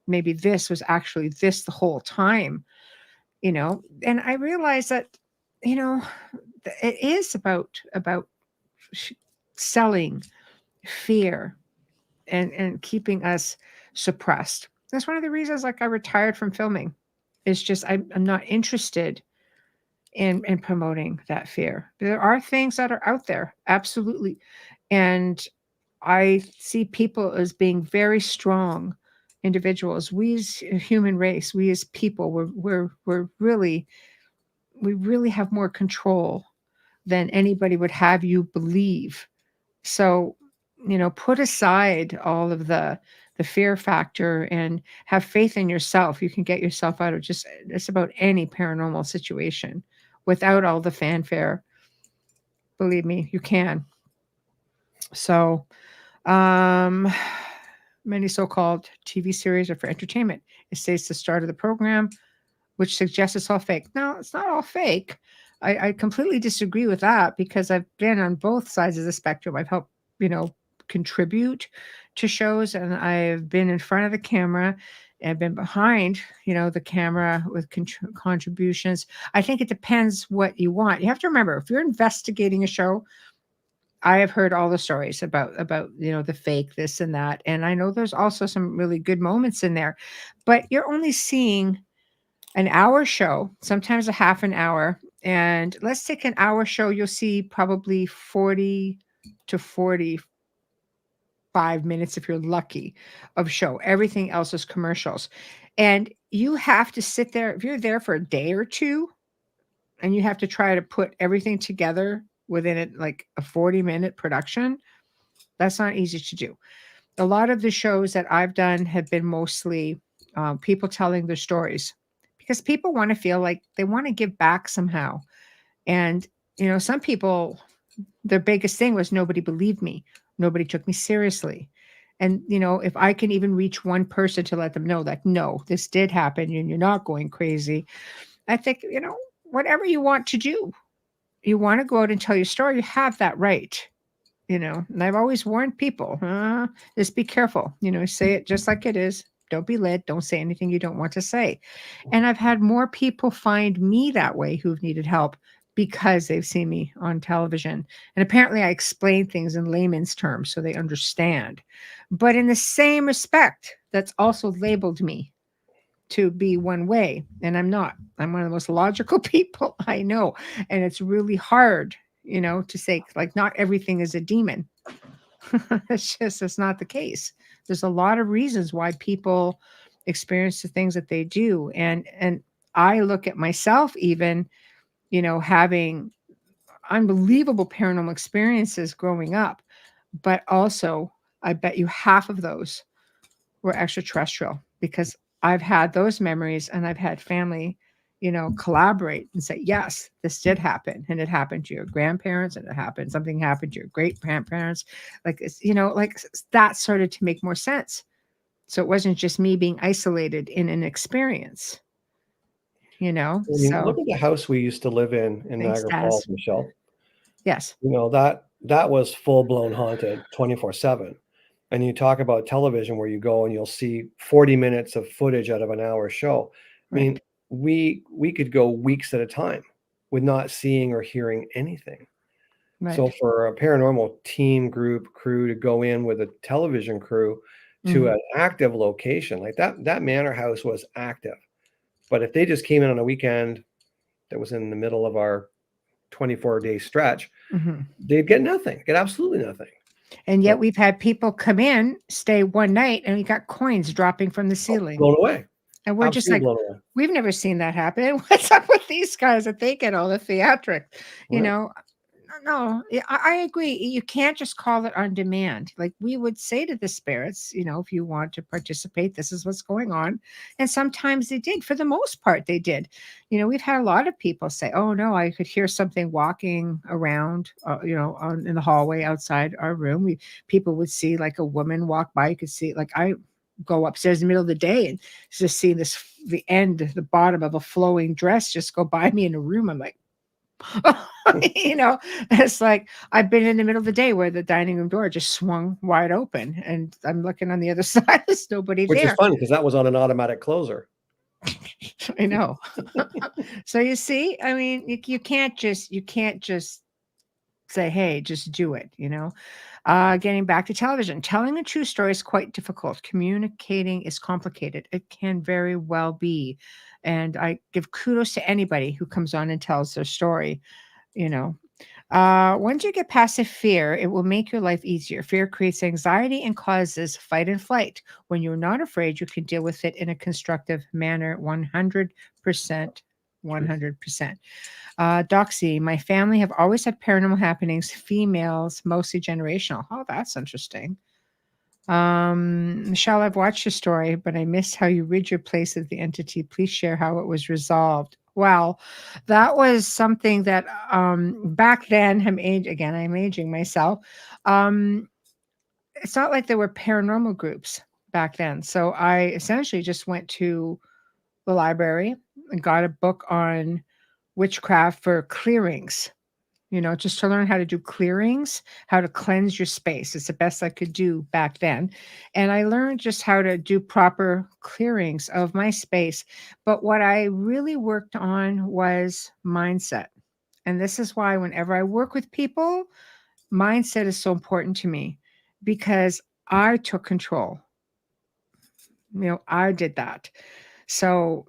maybe this was actually this the whole time, And I realized that, it is about selling fear and keeping us suppressed. That's one of the reasons like I retired from filming. It's just I'm not interested in promoting that fear. There are things that are out there, absolutely. And I see people as being very strong individuals. We as a human race, we as people, we're really, we really have more control than anybody would have you believe. So, put aside all of the fear factor and have faith in yourself. You can get yourself out of just about any paranormal situation without all the fanfare. Believe me, you can. So, um, many so-called TV series are for entertainment. It states the start of the program, which suggests it's all fake. No, it's not all fake. I completely disagree with that because I've been on both sides of the spectrum. I've helped, contribute to shows, and I've been in front of the camera and been behind, the camera with contributions. I think it depends what you want. You have to remember, if you're investigating a show, I have heard all the stories about the fake this and that, and I know there's also some really good moments in there, but you're only seeing an hour show, sometimes a half an hour. And let's take an hour show, you'll see probably 40 to 45 minutes, if you're lucky, of show. Everything else is commercials. And you have to sit there, if you're there for a day or two, and you have to try to put everything together within it, like a 40-minute production, that's not easy to do. A lot of the shows that I've done have been mostly people telling their stories, because people want to feel like they want to give back somehow. And, some people, their biggest thing was nobody believed me. Nobody took me seriously. And, if I can even reach one person to let them know that, no, this did happen and you're not going crazy, I think, whatever you want to do, you want to go out and tell your story, you have that right. And I've always warned people, just be careful, say it just like it is. Don't be led. Don't say anything you don't want to say. And I've had more people find me that way who've needed help because they've seen me on television. And apparently I explain things in layman's terms so they understand. But in the same respect, that's also labeled me to be one way. And I'm not. I'm one of the most logical people I know. And it's really hard, to say, like, not everything is a demon. It's not the case. There's a lot of reasons why people experience the things that they do. And I look at myself even, having unbelievable paranormal experiences growing up, but also I bet you half of those were extraterrestrial, because I've had those memories and I've had family, collaborate and say, yes, this did happen. And it happened to your grandparents, and something happened to your great grandparents. Like, it's, that started to make more sense. So it wasn't just me being isolated in an experience, I mean, so look at the house we used to live in thanks, Niagara Daz. Falls, Michelle. Yes. That was full-blown haunted 24/7. And you talk about television where you go and you'll see 40 minutes of footage out of an hour show. I Right. mean, we could go weeks at a time with not seeing or hearing anything. So Right. for a paranormal team, group, crew to go in with a television crew to Mhm. an active location, like that manor house was active. But if they just came in on a weekend that was in the middle of our 24-day stretch, Mhm. they'd get nothing, get absolutely nothing. And But yet we've had people come in, stay one night, and we got coins dropping from the ceiling. blown away, And we're just absolutely like, blown away. we've never seen that happen. What's up with these guys that they get all the theatric? You Right. know, no, I agree. You can't just call it on demand. Like, we would say to the spirits, if you want to participate, this is what's going on. And sometimes they did. For the most part, they did. We've had a lot of people say, oh, no, I could hear something walking around, in the hallway outside our room. People would see like a woman walk by. You could see, like, I go upstairs in the middle of the day and just see the bottom of a flowing dress just go by me in a room. I'm like, it's like I've been in the middle of the day where the dining room door just swung wide open and I'm looking on the other side, there's nobody Which is there. funny because that was on an automatic closer. I know. So you see, I mean, you can't just say, hey, just do it, you know. Getting back to television, telling a true story is quite difficult. Communicating is complicated. It can very well be. And I give kudos to anybody who comes on and tells their story, you know. Once you get past the fear, it will make your life easier. Fear creates anxiety and causes fight and flight. When you're not afraid, you can deal with it in a constructive manner 100%. Truth. 100%. Doxy, my family have always had paranormal happenings, females, mostly generational. Oh, that's interesting. Michelle, I've watched your story, but I missed how you rid your place of the entity. Please share how it was resolved. Well, that was something that back then, I'm aging myself. Um, it's not like there were paranormal groups back then. So I essentially just went to the library and got a book on witchcraft for clearings, you know, just to learn how to do clearings, how to cleanse your space. It's the best I could do back then. And I learned just how to do proper clearings of my space. But what I really worked on was mindset. And this is why whenever I work with people, mindset is so important to me because I took control. You know, I did that. So,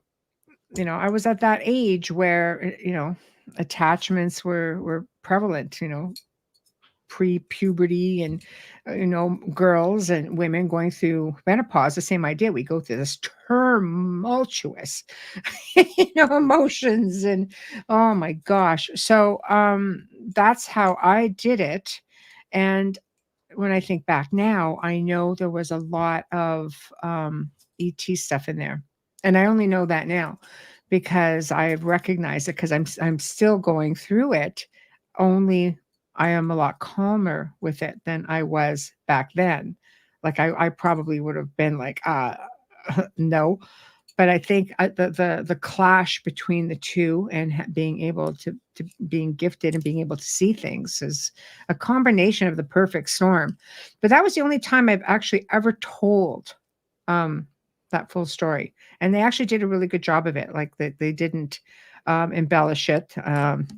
you know, I was at that age where, you know, attachments were prevalent, you know, pre-puberty and you know, girls and women going through menopause, the same idea. We go through this tumultuous you know, emotions and oh my gosh. So that's how I did it. And when I think back now, I know there was a lot of ET stuff in there. And I only know that now because I've recognized it because I'm still going through it. Only I am a lot calmer with it than I was back then. Like I probably would have been like, no, but I think the clash between the two and being able to being gifted and being able to see things is a combination of the perfect storm. But that was the only time I've actually ever told um, that full story, and they actually did a really good job of it. Like they didn't embellish it.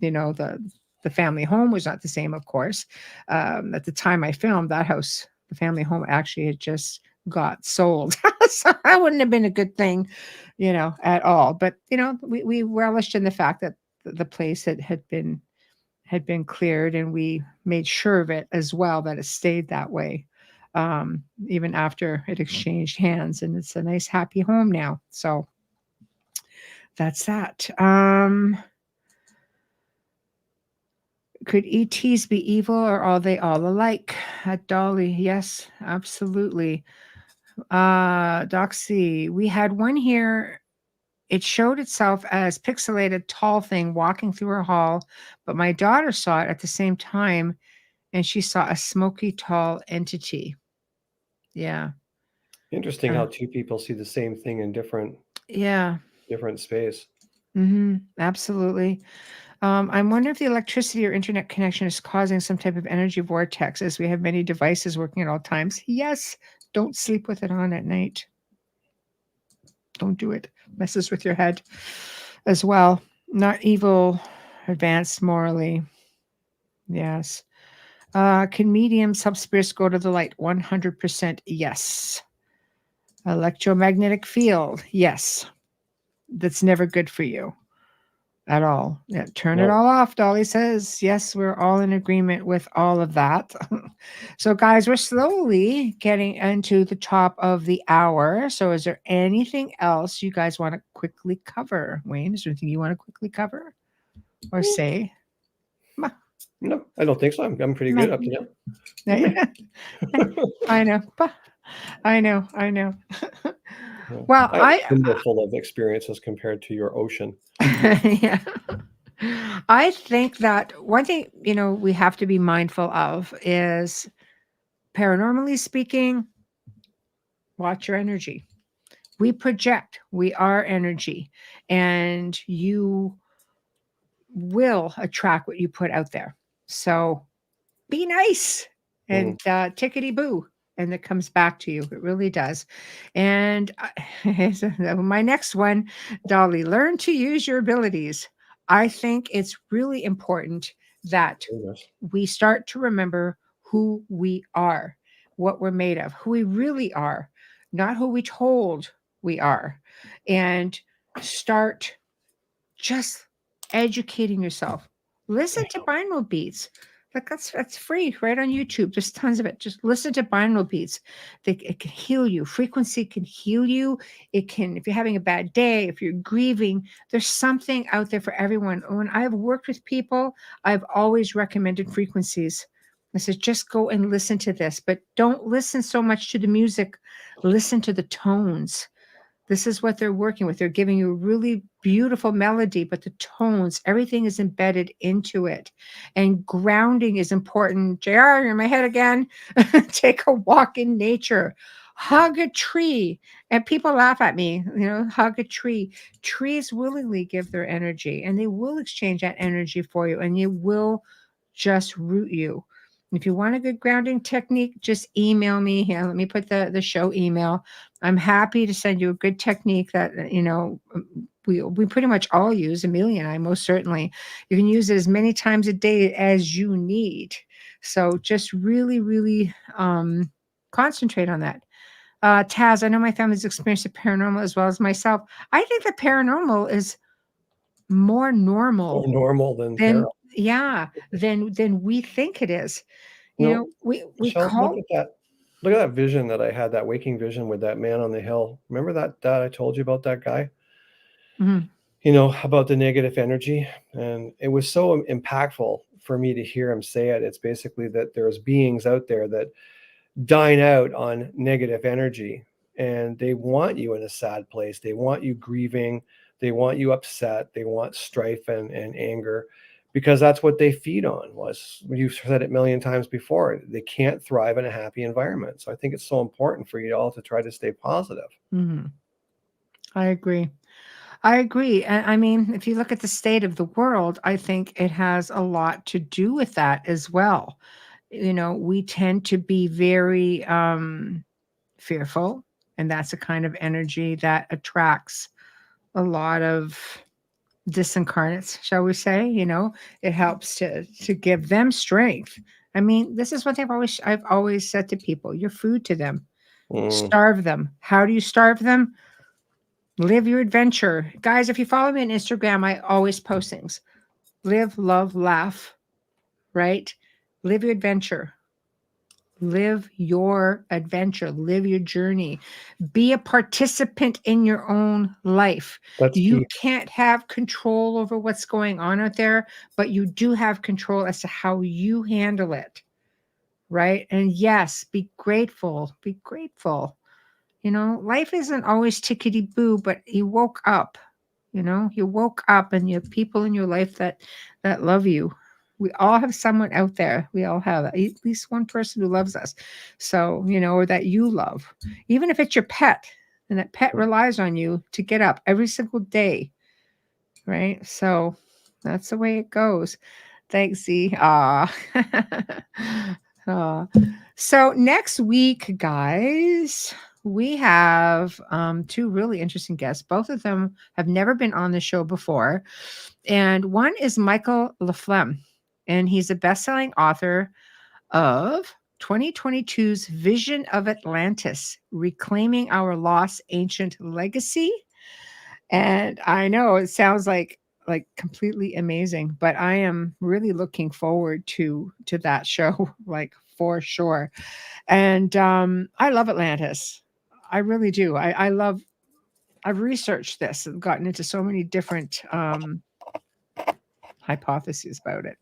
You know, the family home was not the same, of course. At the time I filmed that house, the family home actually had just got sold. So that wouldn't have been a good thing, you know, at all. But you know, we relished in the fact that the place had been cleared, and we made sure of it as well that it stayed that way, even after it exchanged hands. And it's a nice, happy home now. So that's that. Could ETs be evil or are they all alike? At Dolly, yes, absolutely. Doxy, we had one here. It showed itself as pixelated tall thing walking through her hall, but my daughter saw it at the same time and she saw a smoky tall entity. Yeah. Interesting Uh, how two people see the same thing in yeah. different space. Absolutely. I'm wondering if the electricity or internet connection is causing some type of energy vortex as we have many devices working at all times. Yes. Don't sleep with it on at night. Don't do it. Messes with your head as well. Not evil, advanced morally. Yes. Can mediums help spirits go to the light? 100% yes. Electromagnetic field? Yes. That's never good for you at all. Yeah, turn it No, all off, Dolly says. Yes, we're all in agreement with all of that. So, guys, we're slowly getting into the top of the hour. So, is there anything else you guys want to quickly cover? Wayne, is there anything you want to quickly cover or say? Ma- no, I don't think so. I'm pretty ma- good up to now. I know. I know. I know. Yeah. Well, I have a thimble full of experiences compared to your ocean. yeah. I think that one thing, you know, we have to be mindful of is paranormally speaking, watch your energy. We project, we are energy, and you will attract what you put out there. So be nice Mhm. and tickety boo. And it comes back to you. It really does. And my next one, Dolly, learn to use your abilities. I think it's really important that Goodness. we start to remember who we are, what we're made of, who we really are, not who we told we are, and start just educating yourself. Listen to binaural beats. Like that's free right on YouTube. There's tons of it. Just listen to binaural beats. It can heal you. Frequency can heal you. It can, if you're having a bad day, if you're grieving, there's something out there for everyone. When I've worked with people, I've always recommended frequencies. I said, just go and listen to this, but don't listen so much to the music. Listen to the tones. This is what they're working with. They're giving you a really beautiful melody, but the tones, everything is embedded into it. And grounding is important. JR, you're in my head again. Take a walk in nature. Hug a tree. And people laugh at me, hug a tree. Trees willingly give their energy, and they will exchange that energy for you, and you will just root you. If you want a good grounding technique, just email me. Here, let me put the show email. I'm happy to send you a good technique that, we pretty much all use, Amelia and I, most certainly. You can use it as many times a day as you need. So just really, really concentrate on that. Taz, I know my family's experienced the paranormal as well as myself. I think the paranormal is more normal More normal than than, Carol. than we think it is. We Michelle, call. look at that vision that I had, that waking vision with that man on the hill. Remember that I told you about that guy? Mhm. About the negative energy. And it was so impactful for me to hear him say it. It's basically that there's beings out there that dine out on negative energy, and they want you in a sad place. They want you grieving. They want you upset. They want strife and anger, because that's what they feed on. Was, you've said it a million times before, they can't thrive in a happy environment. So I think it's so important for you all to try to stay positive. Mhm. I agree. And I mean, if you look at the state of the world, I think it has a lot to do with that as well. We tend to be very fearful, and that's a kind of energy that attracts a lot of disincarnates, shall we say. It helps to give them strength. I mean, this is what I've always said to people: you're food to them. Mm. Starve them. How do you starve them? Live your adventure. Guys, if you follow me on Instagram, I always post things. Live, love, laugh, right? Live your adventure. Live your adventure. Live your journey. Be a participant in your own life. That's You key. can't have control over what's going on out there, but you do have control as to how you handle it, right? And yes, be grateful. Be grateful. Life isn't always tickety boo, but you woke up. You woke up, and you have people in your life that love you. We all have someone out there. We all have at least one person who loves us. So, or that you love, even if it's your pet, and that pet relies on you to get up every single day. Right. So that's the way it goes. Thanks, Z. Aw. Aw. So next week, guys, we have two really interesting guests. Both of them have never been on the show before. And one is Michael Laflemme, and he's a best-selling author of 2022's Vision of Atlantis, Reclaiming Our Lost Ancient Legacy. And I know it sounds like completely amazing, but I am really looking forward to that show, like for sure. And I love Atlantis. I really do. I've researched this and gotten into so many different hypotheses about it.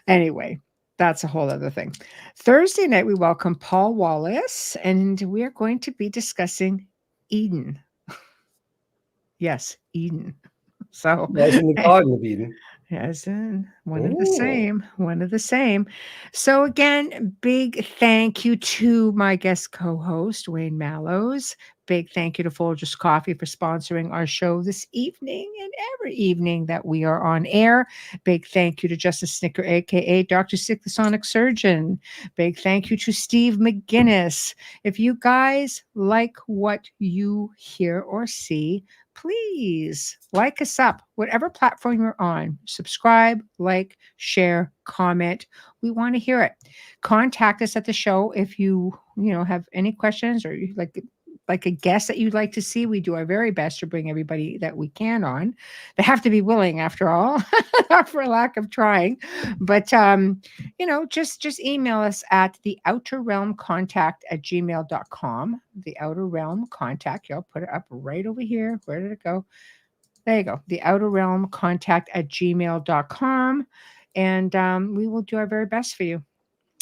Anyway, that's a whole other thing. Thursday night, we welcome Paul Wallace, and we are going to be discussing Eden. Yes, Eden. So, As in the Garden of Eden. as in one of the Ooh. same. So again, big thank you to my guest co-host, Wayne Mallows. Big thank you to Folgers Coffee for sponsoring our show this evening and every evening that we are on air. Big thank you to Justice Snicker, aka Dr. Sick the Sonic Surgeon. Big thank you to Steve McGinnis. If you guys like what you hear or see, please like us up, whatever platform you're on. Subscribe, like, share, comment. We want to hear it. Contact us at the show if you have any questions, or you like a guest that you'd like to see. We do our very best to bring everybody that we can on. They have to be willing, after all, not for lack of trying. But just email us at the outer realm contact at gmail.com. The outer realm contact. I'll put it up right over here. Where did it go? There you go. The outer realm contact at gmail.com. And we will do our very best for you.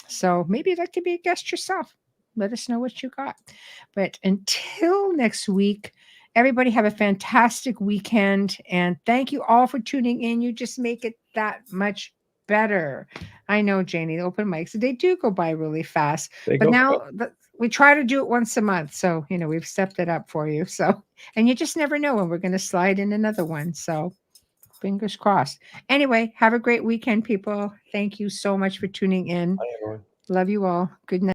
So maybe you'd like to be a guest yourself. Let us know what you got. But until next week, everybody have a fantastic weekend. And thank you all for tuning in. You just make it that much better. I know, Janie, the open mics, they do go by really fast. But now we try to do it once a month. So, we've stepped it up for you. So, and you just never know when we're going to slide in another one. So fingers crossed. Anyway, have a great weekend, people. Thank you so much for tuning in. Bye, everyone. Love you all. Good night.